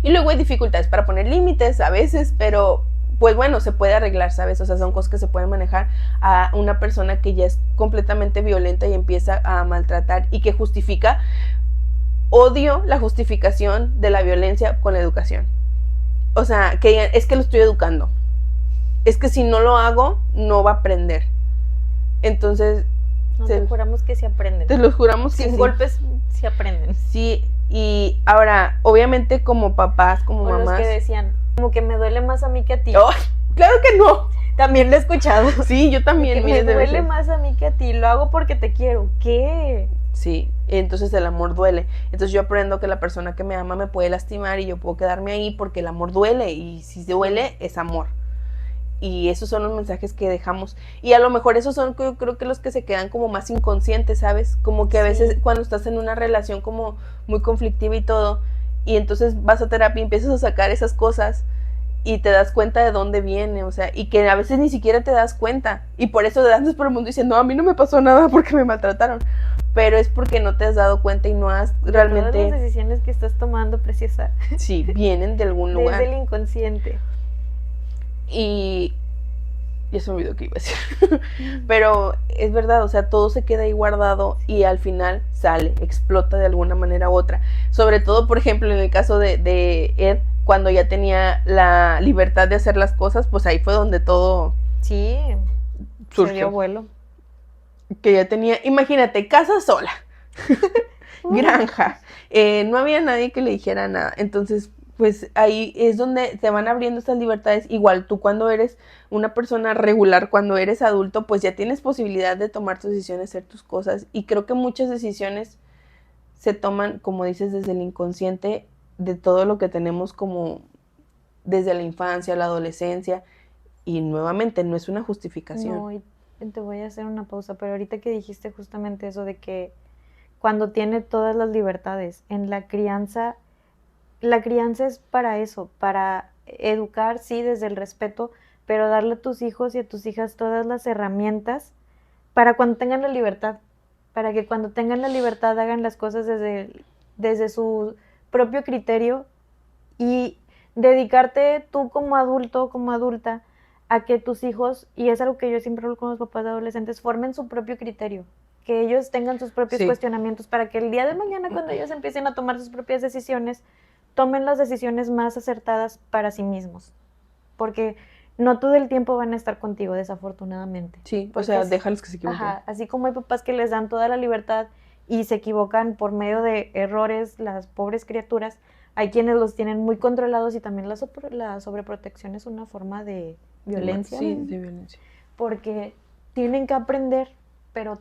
Y luego hay dificultades para poner límites a veces, pero pues bueno, se puede arreglar, ¿sabes? O sea, son cosas que se pueden manejar a una persona que ya es completamente violenta y empieza a maltratar y que justifica, odio la justificación de la violencia con la educación. O sea, que es que lo estoy educando. Es que si no lo hago, no va a aprender. Entonces... No, te juramos que sí aprenden. Te los juramos que sin sí. golpes sí aprenden. Sí, y ahora, obviamente como papás, como o mamás... los que decían, como que me duele más a mí que a ti. ¡Oh! ¡Claro que no! También lo he escuchado. Sí, yo también. Me duele más a mí que a ti, lo hago porque te quiero. ¿Qué? Sí, entonces el amor duele. Entonces yo aprendo que la persona que me ama me puede lastimar y yo puedo quedarme ahí porque el amor duele, y si duele es amor. Y esos son los mensajes que dejamos. Y a lo mejor esos son, yo creo que los que se quedan como más inconscientes, ¿sabes? Como que a veces cuando estás en una relación como muy conflictiva y todo, y entonces vas a terapia y empiezas a sacar esas cosas y te das cuenta de dónde viene, o sea, y que a veces ni siquiera te das cuenta. Y por eso andas por el mundo diciendo, no, a mí no me pasó nada porque me maltrataron. Pero es porque no te has dado cuenta y no has realmente... Todas las decisiones que estás tomando, preciosa. Sí, vienen de algún lugar. Desde el inconsciente. Y ya se me olvidó qué iba a decir. Pero es verdad, o sea, todo se queda ahí guardado y al final sale, explota de alguna manera u otra. Sobre todo, por ejemplo, en el caso de Ed, cuando ya tenía la libertad de hacer las cosas, pues ahí fue donde todo surgió. Se dio vuelo. Que ya tenía, imagínate, casa sola, granja, no había nadie que le dijera nada. Entonces, pues ahí es donde te van abriendo estas libertades. Igual tú cuando eres una persona regular, cuando eres adulto, pues ya tienes posibilidad de tomar tus decisiones, hacer tus cosas. Y creo que muchas decisiones se toman, como dices, desde el inconsciente, de todo lo que tenemos como desde la infancia, la adolescencia. Y nuevamente, no es una justificación. No, y te voy a hacer una pausa, pero ahorita que dijiste justamente eso de que cuando tiene todas las libertades en la crianza es para eso, para educar, sí, desde el respeto, pero darle a tus hijos y a tus hijas todas las herramientas para cuando tengan la libertad, para que cuando tengan la libertad hagan las cosas desde su propio criterio, y dedicarte tú como adulto, como adulta, a que tus hijos, y es algo que yo siempre hablo con los papás de adolescentes, formen su propio criterio, que ellos tengan sus propios cuestionamientos, para que el día de mañana, cuando ellos empiecen a tomar sus propias decisiones, tomen las decisiones más acertadas para sí mismos, porque no todo el tiempo van a estar contigo, desafortunadamente. Sí, o sea, déjalos que se equivoquen. Ajá, así como hay papás que les dan toda la libertad y se equivocan por medio de errores, las pobres criaturas, hay quienes los tienen muy controlados, y también la sobreprotección es una forma de violencia. Sí, de violencia. Porque tienen que aprender, pero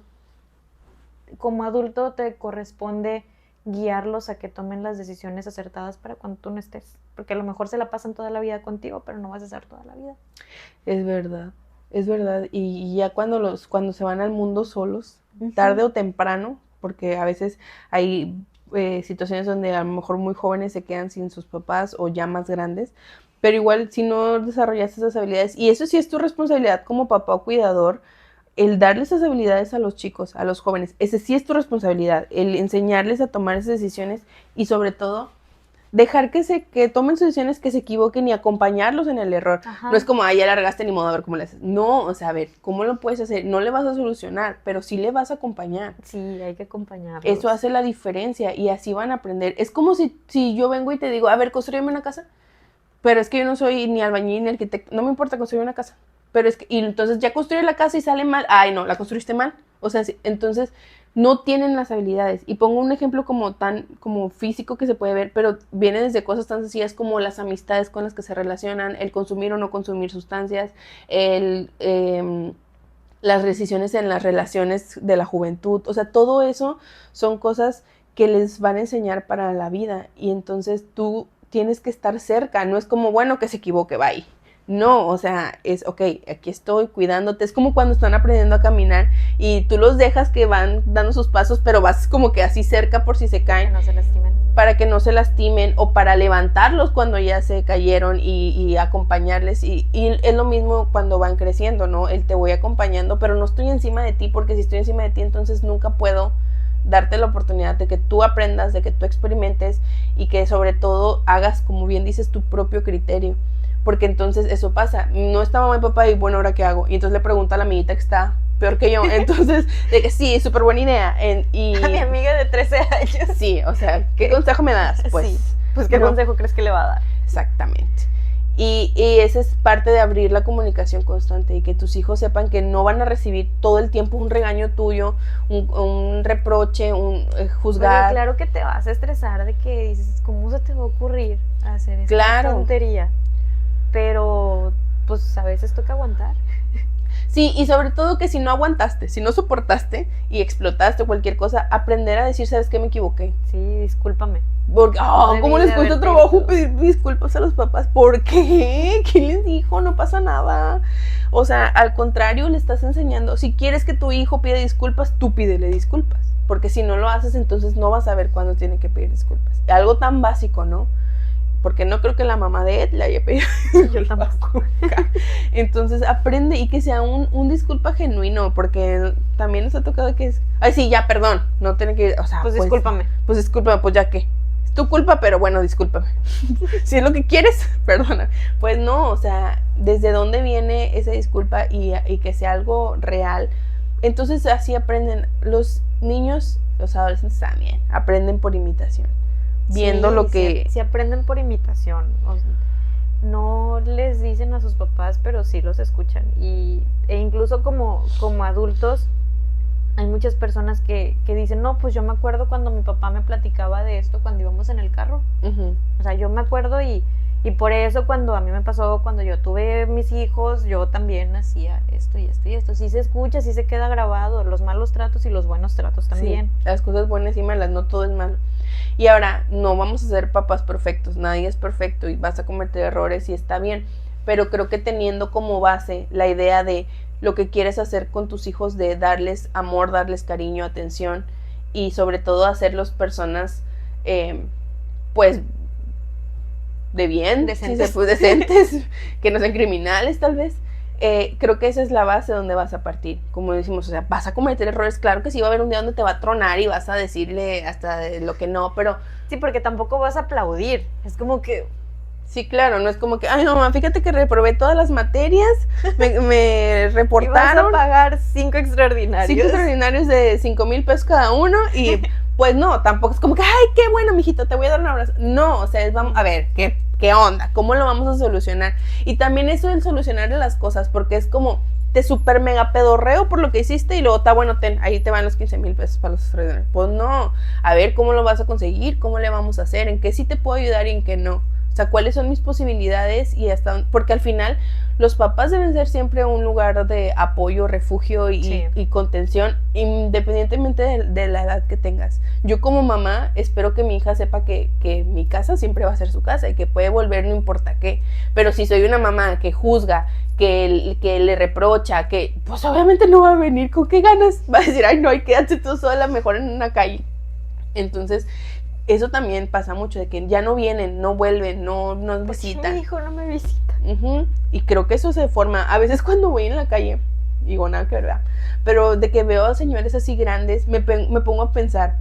como adulto te corresponde guiarlos a que tomen las decisiones acertadas para cuando tú no estés. Porque a lo mejor se la pasan toda la vida contigo, pero no vas a estar toda la vida. Es verdad. Y ya cuando se van al mundo solos, tarde o temprano, porque a veces hay situaciones donde a lo mejor muy jóvenes se quedan sin sus papás o ya más grandes, pero igual si no desarrollaste esas habilidades, y eso sí es tu responsabilidad como papá o cuidador, el darle esas habilidades a los chicos, a los jóvenes, ese sí es tu responsabilidad, el enseñarles a tomar esas decisiones, y sobre todo dejar que tomen sus decisiones, que se equivoquen, y acompañarlos en el error. Ajá. No es como, ya la regaste, ni modo, a ver cómo le haces. No, o sea, a ver, ¿cómo lo puedes hacer? No le vas a solucionar, pero sí le vas a acompañar. Sí, hay que acompañarlos. Eso hace la diferencia, y así van a aprender. Es como si yo vengo y te digo, a ver, construyeme una casa, pero es que yo no soy ni albañil ni arquitecto, no me importa construir una casa, pero es que, y entonces ya construye la casa y sale mal, ay no, la construiste mal, o sea, entonces no tienen las habilidades. Y pongo un ejemplo como físico que se puede ver, pero viene desde cosas tan sencillas como las amistades con las que se relacionan, el consumir o no consumir sustancias, las decisiones en las relaciones de la juventud, o sea, todo eso son cosas que les van a enseñar para la vida, y entonces tú tienes que estar cerca, no es como, bueno, que se equivoque, bye. No, o sea, es, ok, aquí estoy cuidándote. Es como cuando están aprendiendo a caminar y tú los dejas que van dando sus pasos, pero vas como que así cerca por si se caen. Que no se lastimen. Para que no se lastimen o para levantarlos cuando ya se cayeron y acompañarles. Y es lo mismo cuando van creciendo, ¿no? Te voy acompañando, pero no estoy encima de ti, porque si estoy encima de ti, entonces nunca puedo darte la oportunidad de que tú aprendas, de que tú experimentes y que sobre todo hagas, como bien dices, tu propio criterio. Porque entonces eso pasa, no está mamá y papá y bueno, ¿ahora qué hago? Y entonces le pregunta a la amiguita que está peor que yo, entonces, de que sí, súper buena idea. Y a mi amiga de 13 años. Sí, o sea, ¿qué consejo me das? Pues, sí, pues ¿qué consejo crees que le va a dar? Exactamente. Y esa es parte de abrir la comunicación constante y que tus hijos sepan que no van a recibir todo el tiempo un regaño tuyo, un reproche, un juzgar. Oye, claro que te vas a estresar de que dices, ¿cómo se te va a ocurrir hacer esta tontería? Pero, pues a veces toca aguantar. Sí, y sobre todo que si no aguantaste, si no soportaste y explotaste cualquier cosa, aprender a decir, ¿sabes qué? Me equivoqué. Sí, discúlpame. Porque, ¿cómo les cuesta trabajo pedir disculpas a los papás? ¿Por qué? ¿Quién les dijo? No pasa nada. O sea, al contrario, le estás enseñando. Si quieres que tu hijo pida disculpas, tú pídele disculpas. Porque si no lo haces, entonces no vas a ver cuándo tiene que pedir disculpas. Algo tan básico, ¿no? Porque no creo que la mamá de Ed le haya pedido. Yo tampoco. Entonces aprende y que sea un disculpa genuino, porque también nos ha tocado que es, ay sí, ya, perdón, no tiene que, o sea, pues discúlpame. Pues discúlpame, pues ya que, es tu culpa, pero bueno, discúlpame. Si es lo que quieres, perdona. Pues no, o sea, desde dónde viene esa disculpa y que sea algo real. Entonces así aprenden los niños, los adolescentes también, aprenden por imitación. Viendo lo que... Sí, aprenden por imitación. O sea, no les dicen a sus papás, pero sí los escuchan. E incluso como adultos, hay muchas personas que dicen, no, pues yo me acuerdo cuando mi papá me platicaba de esto cuando íbamos en el carro. Uh-huh. O sea, yo me acuerdo y por eso cuando a mí me pasó, cuando yo tuve mis hijos, yo también hacía esto y esto y esto. Sí se escucha, sí se queda grabado, los malos tratos y los buenos tratos también. Sí, las cosas buenas y malas, no todo es malo. Y ahora, no vamos a ser papás perfectos, nadie es perfecto y vas a cometer errores y está bien, pero creo que teniendo como base la idea de lo que quieres hacer con tus hijos, de darles amor, darles cariño, atención y sobre todo hacerlos personas, pues, de bien, decentes, si decentes que no sean criminales tal vez. Creo que esa es la base donde vas a partir. Como decimos, o sea, vas a cometer errores. Claro que sí va a haber un día donde te va a tronar y vas a decirle hasta lo que no, pero... Sí, porque tampoco vas a aplaudir. Es como que... Sí, claro, no es como que, ay, mamá, fíjate que reprobé todas las materias, me reportaron. Y vas a pagar 5 extraordinarios. 5 extraordinarios de 5,000 pesos cada uno y pues no, tampoco es como que, ay, qué bueno, mijito, te voy a dar un abrazo. No, o sea, vamos a ver, ¿qué onda? ¿Cómo lo vamos a solucionar? Y también eso del solucionar las cosas, porque es como, te super mega pedorreo por lo que hiciste y luego está bueno, ahí te van los 15,000 pesos para los extraordinarios. Pues no, a ver cómo lo vas a conseguir, cómo le vamos a hacer, en qué sí te puedo ayudar y en qué no. O sea, cuáles son mis posibilidades y hasta dónde, porque al final los papás deben ser siempre un lugar de apoyo, refugio y contención, independientemente de la edad que tengas. Yo como mamá espero que mi hija sepa que mi casa siempre va a ser su casa y que puede volver no importa qué. Pero si soy una mamá que juzga, que le reprocha, que pues obviamente no va a venir, ¿con qué ganas? Va a decir, ay no, quédate tú sola mejor en una calle. Entonces... eso también pasa mucho, de que ya no vienen, no vuelven, no nos visitan. Mi hijo no me visita. Uh-huh. Y creo que eso se forma, a veces cuando voy en la calle, digo nada que verdad, pero de que veo a señores así grandes, me pongo a pensar,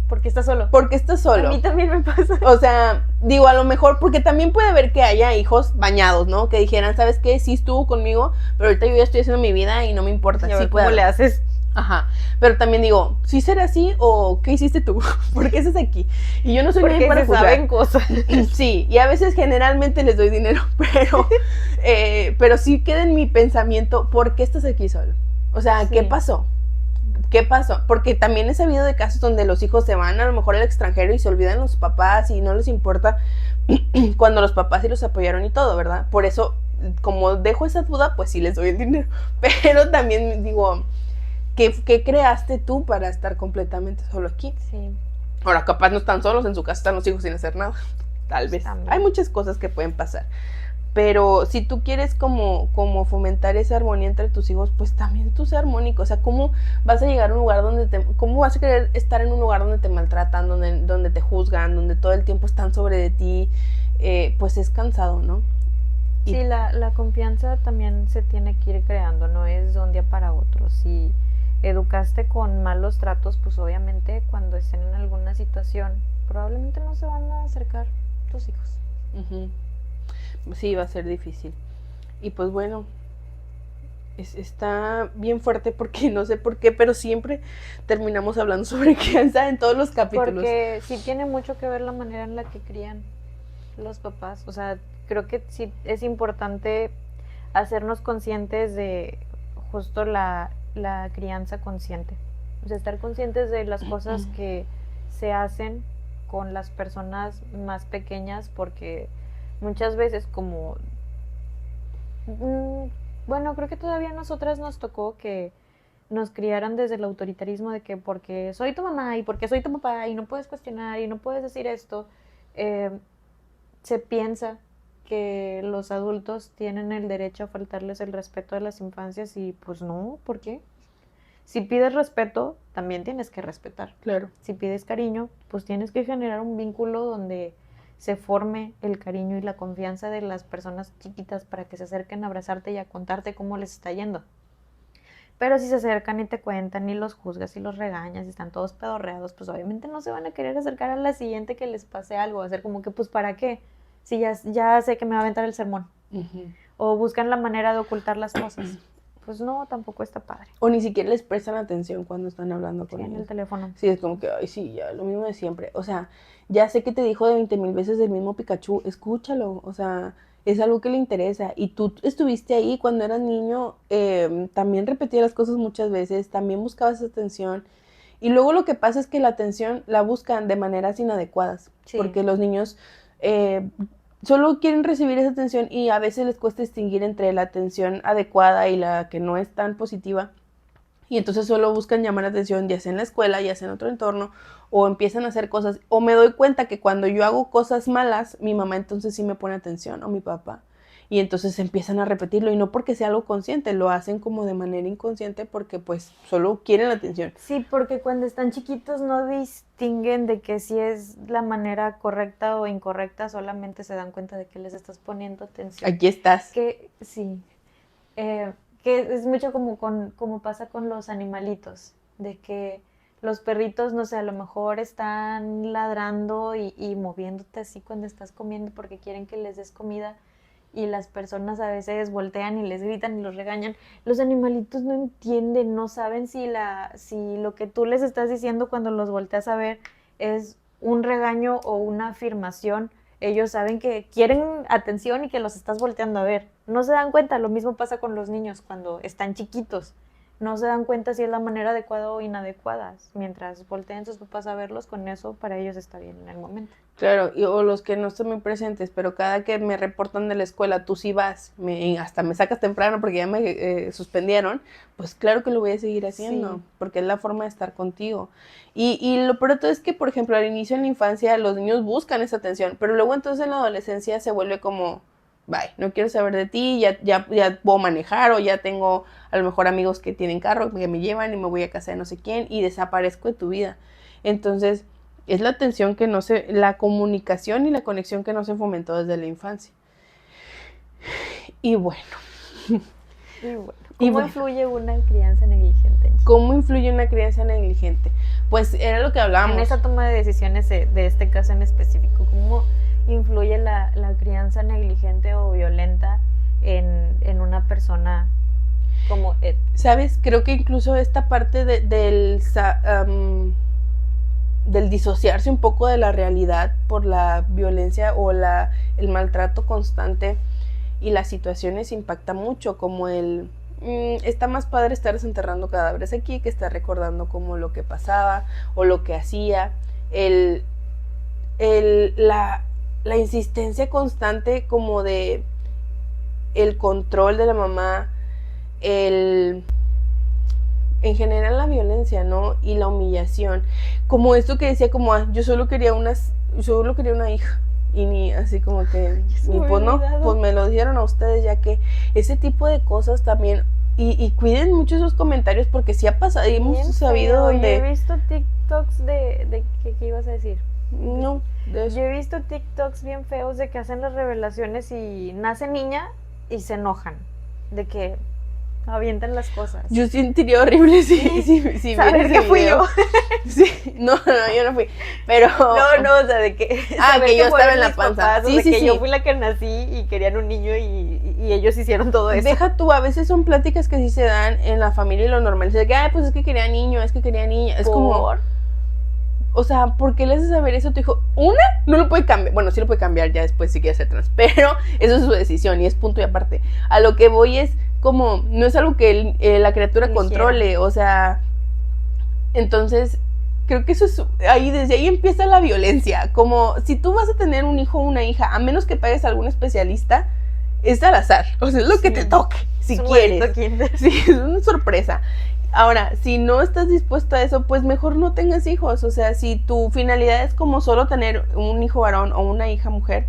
¿por qué estás solo? ¿Por qué estás solo? A mí también me pasa. O sea, digo, a lo mejor, porque también puede haber que haya hijos bañados, ¿no? Que dijeran, ¿sabes qué? Sí estuvo conmigo, pero ahorita yo ya estoy haciendo mi vida y no me importa. Sí, ¿cómo le haces? Ajá, pero también digo, ¿sí será así o qué hiciste tú? ¿Por qué estás aquí? Y yo no soy nadie para juzgar. Saben cosas. Sí, y a veces generalmente les doy dinero, pero sí queda en mi pensamiento, ¿por qué estás aquí solo? O sea, sí. ¿Qué pasó? ¿Qué pasó? Porque también he sabido de casos donde los hijos se van a lo mejor al extranjero y se olvidan los papás y no les importa cuando los papás sí los apoyaron y todo, ¿verdad? Por eso, como dejo esa duda, pues sí les doy el dinero. Pero también digo... ¿Qué creaste tú para estar completamente solo aquí? Sí. Ahora, capaz no están solos, en su casa están los hijos sin hacer nada. Tal vez. También. Hay muchas cosas que pueden pasar. Pero si tú quieres como fomentar esa armonía entre tus hijos, pues también tú sé armónico. O sea, ¿cómo vas a llegar a un lugar cómo vas a querer estar en un lugar donde te maltratan, donde te juzgan, donde todo el tiempo están sobre de ti? Pues es cansado, ¿no? Sí, la confianza también se tiene que ir creando, no es de un día para otro. Si educaste con malos tratos, pues obviamente cuando estén en alguna situación, probablemente no se van a acercar tus hijos. Uh-huh. Sí, va a ser difícil. Y pues bueno, está bien fuerte porque no sé por qué, pero siempre terminamos hablando sobre crianza en todos los capítulos. Porque sí tiene mucho que ver la manera en la que crían los papás. O sea, creo que sí es importante hacernos conscientes de justo la crianza consciente. O sea, estar conscientes de las cosas que se hacen con las personas más pequeñas, porque muchas veces como... bueno, creo que todavía a nosotras nos tocó que nos criaran desde el autoritarismo de que porque soy tu mamá y porque soy tu papá y no puedes cuestionar y no puedes decir esto, se piensa que los adultos tienen el derecho a faltarles el respeto de las infancias y pues no, ¿por qué? Si pides respeto, también tienes que respetar. Claro. Si pides cariño, pues tienes que generar un vínculo donde se forme el cariño y la confianza de las personas chiquitas para que se acerquen a abrazarte y a contarte cómo les está yendo. Pero si se acercan y te cuentan y los juzgas y los regañas y están todos pedorreados, pues obviamente no se van a querer acercar a la siguiente que les pase algo. Va a ser como que, pues, ¿para qué? Si ya sé que me va a aventar el sermón. Uh-huh. O buscan la manera de ocultar las cosas. Pues no, tampoco está padre. O ni siquiera les prestan atención cuando están hablando con ellos. En el teléfono. Sí, es como que, ay, sí, ya, lo mismo de siempre. O sea, ya sé que te dijo de 20,000 veces el mismo Pikachu, escúchalo. O sea, es algo que le interesa. Y tú estuviste ahí cuando eras niño, también repetías las cosas muchas veces, también buscabas atención. Y luego lo que pasa es que la atención la buscan de maneras inadecuadas. Sí. Porque los niños solo quieren recibir esa atención y a veces les cuesta distinguir entre la atención adecuada y la que no es tan positiva. Y entonces solo buscan llamar la atención, ya sea en la escuela, ya sea en otro entorno, o empiezan a hacer cosas. O me doy cuenta que cuando yo hago cosas malas, mi mamá entonces sí me pone atención, o mi papá. Y entonces empiezan a repetirlo, y no porque sea algo consciente, lo hacen como de manera inconsciente porque pues solo quieren la atención. Sí, porque cuando están chiquitos no distinguen de que si es la manera correcta o incorrecta, solamente se dan cuenta de que les estás poniendo atención. Aquí estás. Que sí, que es mucho como pasa con los animalitos, de que los perritos, no sé, a lo mejor están ladrando y moviéndote así cuando estás comiendo porque quieren que les des comida, y las personas a veces voltean y les gritan y los regañan. Los animalitos no entienden, no saben si lo que tú les estás diciendo cuando los volteas a ver es un regaño o una afirmación. Ellos saben que quieren atención y que los estás volteando a ver. No se dan cuenta, lo mismo pasa con los niños cuando están chiquitos. No se dan cuenta si es la manera adecuada o inadecuada. Mientras volteen sus papás a verlos, con eso para ellos está bien en el momento. Claro, o los que no están muy presentes, pero cada que me reportan de la escuela, tú sí vas, hasta me sacas temprano porque ya me suspendieron, pues claro que lo voy a seguir haciendo, sí, porque es la forma de estar contigo. Y lo peor de todo es que, por ejemplo, al inicio en la infancia los niños buscan esa atención, pero luego entonces en la adolescencia se vuelve como, bye, no quiero saber de ti, ya puedo manejar, o ya tengo a lo mejor amigos que tienen carro, que me llevan y me voy a casa de no sé quién, y desaparezco de tu vida. Entonces es la atención que no se, la comunicación y la conexión que no se fomentó desde la infancia. Y bueno. ¿Cómo influye una crianza negligente? ¿Cómo influye una crianza negligente? Pues era lo que hablábamos. En esa toma de decisiones de este caso en específico, ¿cómo influye la crianza negligente o violenta en una persona como Ed? ¿Sabes? Creo que incluso esta parte del disociarse un poco de la realidad por la violencia o el maltrato constante y las situaciones impacta mucho, como está más padre estar desenterrando cadáveres aquí que estar recordando como lo que pasaba o lo que hacía, la insistencia constante como de el control de la mamá, en general la violencia, ¿no? Y la humillación. Como esto que decía, como yo solo quería una hija. y ni así como que, Se ni me pues había no, olvidado. pues me lo dijeron a ustedes, ya que ese tipo de cosas también, y cuiden mucho esos comentarios porque sí ha pasado, y hemos Bien sabido feo. Yo he donde, visto TikToks de ¿qué ibas a decir? no, de eso. Yo he visto TikToks bien feos de que hacen las revelaciones y nace niña y se enojan. De que avientan las cosas. Yo sentiría horrible si viera Saber ese que fui video. yo. Sí, no, yo no fui, pero... No, o sea, de que. Ah, saber que yo fueron estaba en la mis panza. papás, Sí, o sea, sí, que sí. yo fui la que nací y querían un niño y ellos hicieron todo eso. Deja tú, a veces son pláticas que sí se dan en la familia y lo normal. Es de que, ay, pues es que quería niño, es que quería niña. Es como, o sea, ¿por qué le haces saber eso a tu hijo? Una, no lo puede cambiar. Bueno, sí lo puede cambiar ya después si quiere ser trans, pero eso es su decisión y es punto y aparte. A lo que voy es como, no es algo que la criatura Eligiera. controle, o sea, entonces creo que eso es, ahí desde ahí empieza la violencia. Como si tú vas a tener un hijo o una hija, a menos que pagues a algún especialista, es al azar, o sea, es lo que te toque, si quieres. Sí, es una sorpresa. Ahora, si no estás dispuesto a eso, pues mejor no tengas hijos. O sea, si tu finalidad es como solo tener un hijo varón o una hija mujer,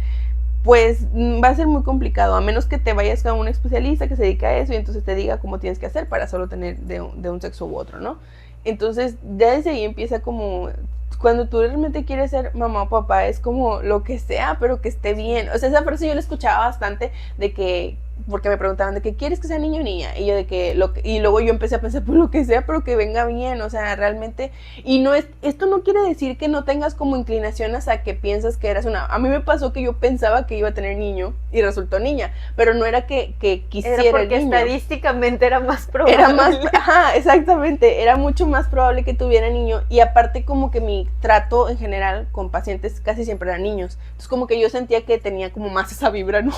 pues va a ser muy complicado, a menos que te vayas a un especialista que se dedica a eso y entonces te diga cómo tienes que hacer para solo tener de un sexo u otro, ¿no? Entonces, ya desde ahí empieza como, cuando tú realmente quieres ser mamá o papá, es como lo que sea, pero que esté bien. O sea, esa frase yo la escuchaba bastante de que, porque me preguntaban de que quieres que sea niño o niña, y yo de que, y luego yo empecé a pensar, pues lo que sea, pero que venga bien, o sea, realmente, y no es, esto no quiere decir que no tengas como inclinación hasta que piensas que eras una, a mí me pasó que yo pensaba que iba a tener niño, y resultó niña, pero no era que quisiera era porque el niño. Estadísticamente era más probable. Era más, ajá, exactamente, era mucho más probable que tuviera niño, y aparte como que mi trato en general con pacientes casi siempre eran niños, entonces como que yo sentía que tenía como más esa vibra, ¿no?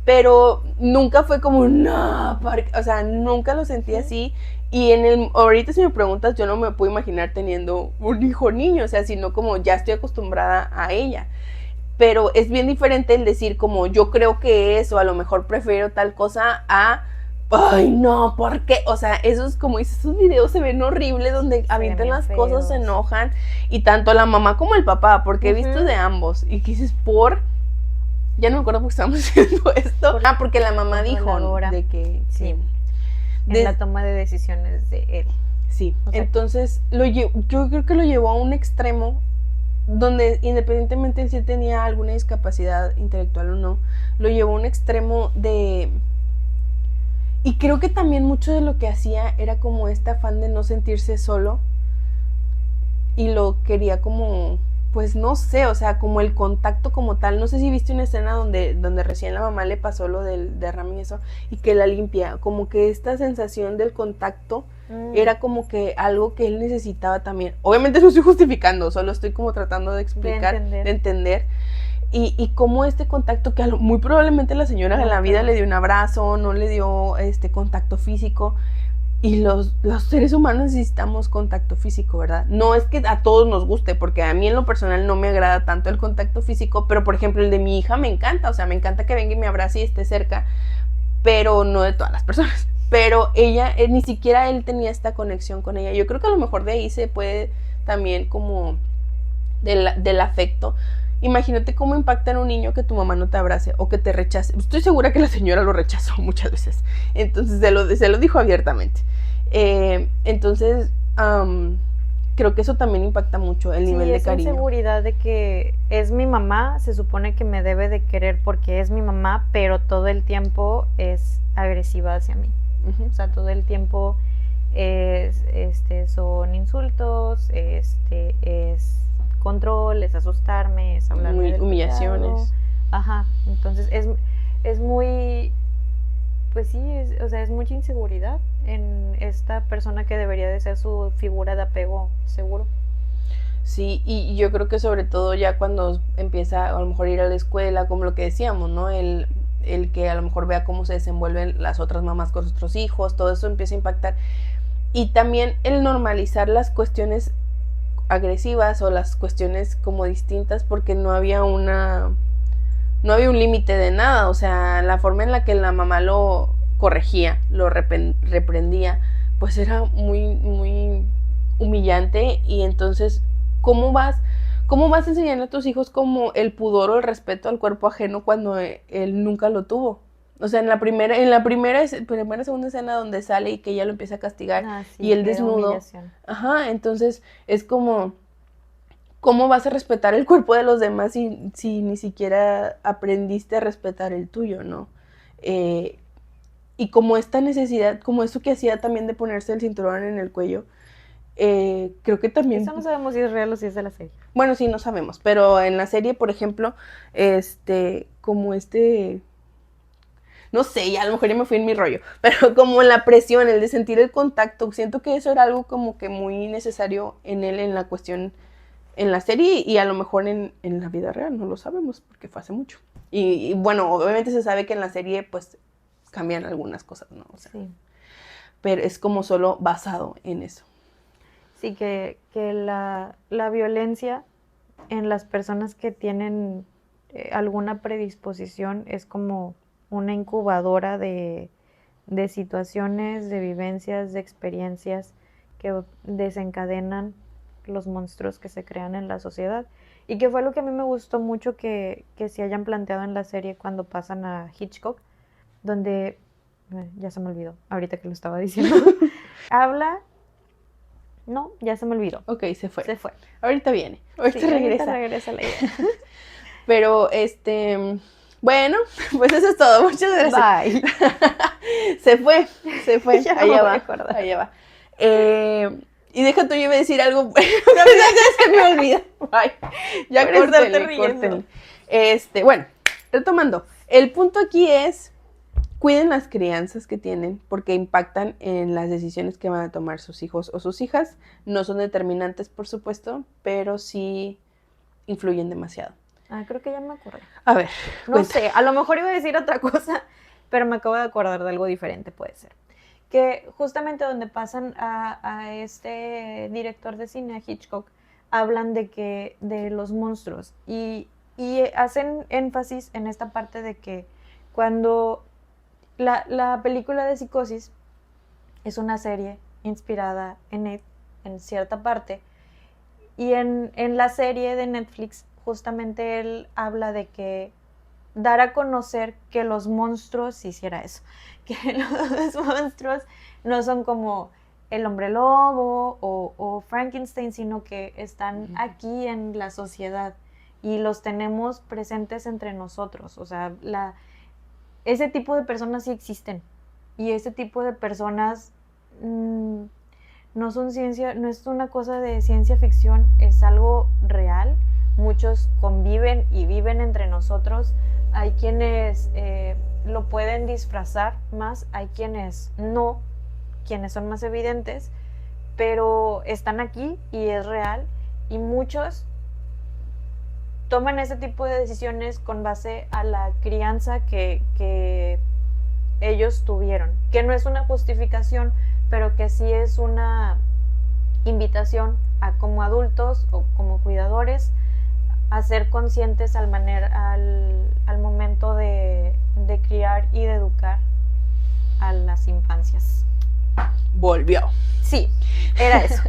Pero nunca fue como, no, o sea, nunca lo sentí así. Y ahorita si me preguntas, yo no me puedo imaginar teniendo un hijo niño, o sea, sino como ya estoy acostumbrada a ella. Pero es bien diferente el decir como yo creo que es, o a lo mejor prefiero tal cosa a, ay no, ¿por qué? O sea, esos, como dices, esos videos se ven horribles donde avientan las cosas, se enojan, y tanto la mamá como el papá, porque he visto de ambos, y que dices, ya no me acuerdo por qué estábamos haciendo esto. Porque la mamá dijo de que... Sí. En la toma de decisiones de él. Sí. O sea, entonces, yo creo que lo llevó a un extremo donde, independientemente de si tenía alguna discapacidad intelectual o no, lo llevó a un extremo de... Y creo que también mucho de lo que hacía era como este afán de no sentirse solo. Y lo quería como... pues no sé, o sea, como el contacto como tal. No sé si viste una escena donde recién la mamá le pasó lo del derrame y eso, y que la limpia, como que esta sensación del contacto era como que algo que él necesitaba también. Obviamente no estoy justificando, solo estoy como tratando de explicar, de entender. Y como este contacto que muy probablemente la señora en la vida le dio un abrazo, no le dio contacto físico. Y los seres humanos necesitamos contacto físico, ¿verdad? No es que a todos nos guste, porque a mí en lo personal no me agrada tanto el contacto físico, pero por ejemplo el de mi hija me encanta, o sea, me encanta que venga y me abrace y esté cerca, pero no de todas las personas. Pero ella, ni siquiera él tenía esta conexión con ella. Yo creo que a lo mejor de ahí se puede también como del afecto. Imagínate cómo impacta en un niño que tu mamá no te abrace o que te rechace. Estoy segura que la señora lo rechazó muchas veces. Entonces se lo dijo abiertamente. Entonces, creo que eso también impacta mucho el nivel de cariño. Sí, esa inseguridad de que es mi mamá, se supone que me debe de querer porque es mi mamá, pero todo el tiempo es agresiva hacia mí. O sea, todo el tiempo son insultos, es control, es asustarme, es hablarme del humillaciones. pecado. Ajá, entonces es muy, pues sí, o sea, es mucha inseguridad en esta persona que debería de ser su figura de apego seguro. Sí, y yo creo que sobre todo ya cuando empieza a lo mejor ir a la escuela, como lo que decíamos, ¿no? El que a lo mejor vea cómo se desenvuelven las otras mamás con sus otros hijos, todo eso empieza a impactar. Y también el normalizar las cuestiones agresivas o las cuestiones como distintas, porque no había un límite de nada. O sea, la forma en la que la mamá lo corregía, lo reprendía, pues era muy, muy humillante. Y entonces, ¿cómo vas ¿Cómo vas a enseñar a tus hijos como el pudor o el respeto al cuerpo ajeno cuando él nunca lo tuvo? O sea, en la primera, segunda escena donde sale y que ella lo empieza a castigar y él desnudo. Ajá, entonces es como, ¿cómo vas a respetar el cuerpo de los demás si ni siquiera aprendiste a respetar el tuyo, ¿no? Y como esta necesidad, como eso que hacía también de ponerse el cinturón en el cuello, creo que también... Eso no sabemos si es real o si es de la serie. Bueno, sí, no sabemos, pero en la serie, por ejemplo, no sé, ya a lo mejor ya me fui en mi rollo, pero como la presión, el de sentir el contacto, siento que eso era algo como que muy necesario en él, en la cuestión, en la serie y a lo mejor en la vida real, no lo sabemos, porque fue hace mucho. Y bueno, obviamente se sabe que en la serie, pues, cambian algunas cosas, ¿no? O sea, sí. Pero es como solo basado en eso. Sí, que la violencia en las personas que tienen alguna predisposición es como una incubadora de situaciones, de vivencias, de experiencias que desencadenan los monstruos que se crean en la sociedad. Y que fue lo que a mí me gustó mucho que se hayan planteado en la serie cuando pasan a Hitchcock, donde, ya se me olvidó, ahorita que lo estaba diciendo, habla... No, ya se me olvidó. Ok, se fue. Ahorita viene. Ahorita regresa. Ahorita regresa la idea. Pero, bueno, pues eso es todo. Muchas gracias. Bye. Se fue. Ya allá va. Y deja tú, yo iba a decir algo. Ya se me olvida. Bye. Ya córtenle. Bueno, retomando. El punto aquí es... Cuiden las crianzas que tienen porque impactan en las decisiones que van a tomar sus hijos o sus hijas. No son determinantes, por supuesto, pero sí influyen demasiado. Creo que ya me acordé. A ver, no sé, a lo mejor iba a decir otra cosa, pero me acabo de acordar de algo diferente, puede ser. Que justamente donde pasan a este director de cine, a Hitchcock, hablan de los monstruos y hacen énfasis en esta parte de que cuando... La película de Psicosis es una serie inspirada en cierta parte, y en la serie de Netflix justamente él habla de que dar a conocer que los monstruos, hiciera eso, que los monstruos no son como el hombre lobo o Frankenstein, sino que están aquí en la sociedad y los tenemos presentes entre nosotros. O sea, ese tipo de personas sí existen, y ese tipo de personas no son ciencia, no es una cosa de ciencia ficción, es algo real. Muchos conviven y viven entre nosotros. Hay quienes lo pueden disfrazar más, hay quienes no, quienes son más evidentes, pero están aquí y es real, y muchos toman ese tipo de decisiones con base a la crianza que ellos tuvieron, que no es una justificación, pero que sí es una invitación a, como adultos o como cuidadores, a ser conscientes al momento de criar y de educar a las infancias. Volvió. Sí, era eso.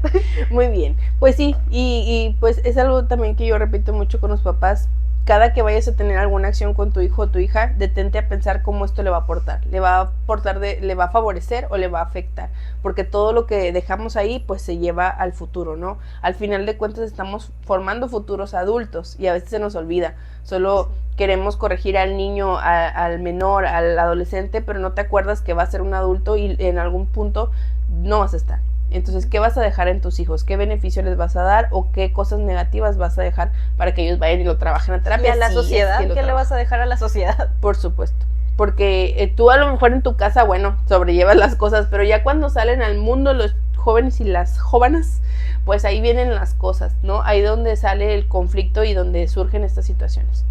Muy bien. Pues sí, y pues es algo también que yo repito mucho con los papás. Cada que vayas a tener alguna acción con tu hijo o tu hija, detente a pensar cómo esto le va a aportar. ¿Le va a favorecer o le va a afectar? Porque todo lo que dejamos ahí, pues se lleva al futuro, ¿no? Al final de cuentas estamos formando futuros adultos y a veces se nos olvida. Solo queremos corregir al niño, al menor, al adolescente, pero no te acuerdas que va a ser un adulto y en algún punto no vas a estar. Entonces, ¿qué vas a dejar en tus hijos? ¿Qué beneficio les vas a dar? ¿O qué cosas negativas vas a dejar para que ellos vayan y lo trabajen a terapia? ¿Y a la sociedad? ¿Qué le vas a dejar a la sociedad? Por supuesto. Porque tú a lo mejor en tu casa, bueno, sobrellevas las cosas, pero ya cuando salen al mundo los jóvenes y las jóvenes, pues ahí vienen las cosas, ¿no? Ahí donde sale el conflicto y donde surgen estas situaciones.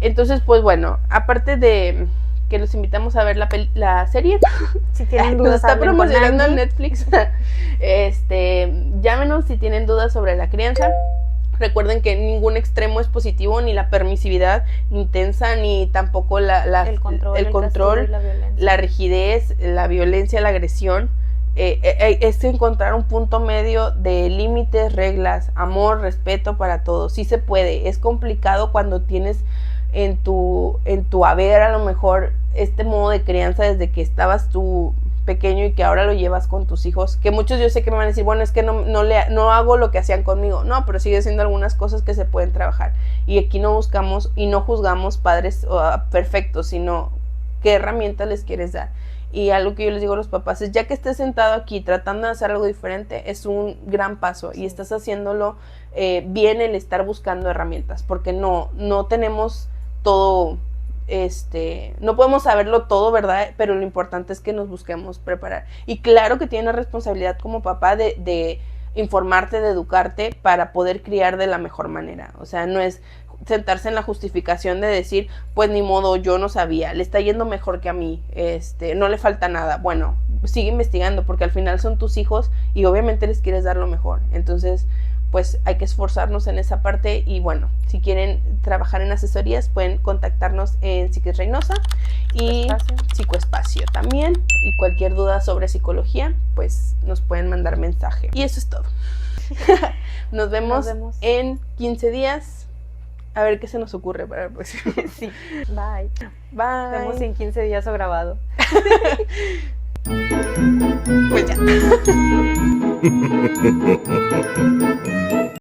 Entonces, pues bueno, aparte de que los invitamos a ver la serie. Si tienen dudas, nos está promocionando en Netflix. Llámenos si tienen dudas sobre la crianza. Recuerden que ningún extremo es positivo, ni la permisividad intensa, ni tampoco el control, la rigidez, la violencia, la agresión. es encontrar un punto medio de límites, reglas, amor, respeto para todos. Sí se puede. Es complicado cuando tienes en tu haber a lo mejor este modo de crianza desde que estabas tú pequeño y que ahora lo llevas con tus hijos, que muchos yo sé que me van a decir, bueno, es que no hago lo que hacían conmigo. No, pero sigue siendo algunas cosas que se pueden trabajar. Y aquí no buscamos y no juzgamos padres perfectos, sino qué herramientas les quieres dar. Y algo que yo les digo a los papás es, ya que estés sentado aquí tratando de hacer algo diferente, es un gran paso y estás haciéndolo bien el estar buscando herramientas, porque no tenemos todo, no podemos saberlo todo, ¿verdad? Pero lo importante es que nos busquemos preparar. Y claro que tienes la responsabilidad como papá de informarte, de educarte para poder criar de la mejor manera. O sea, no es sentarse en la justificación de decir, pues ni modo, yo no sabía, le está yendo mejor que a mí, no le falta nada. Bueno, sigue investigando porque al final son tus hijos y obviamente les quieres dar lo mejor. Entonces, pues hay que esforzarnos en esa parte y bueno, si quieren trabajar en asesorías pueden contactarnos en Psiquis Reynosa y Psicoespacio también, y cualquier duda sobre psicología pues nos pueden mandar mensaje. Y eso es todo. Nos vemos en 15 días. A ver qué se nos ocurre para el próximo. Sí. Bye. Bye. Nos vemos en 15 días o grabado. Pues ya.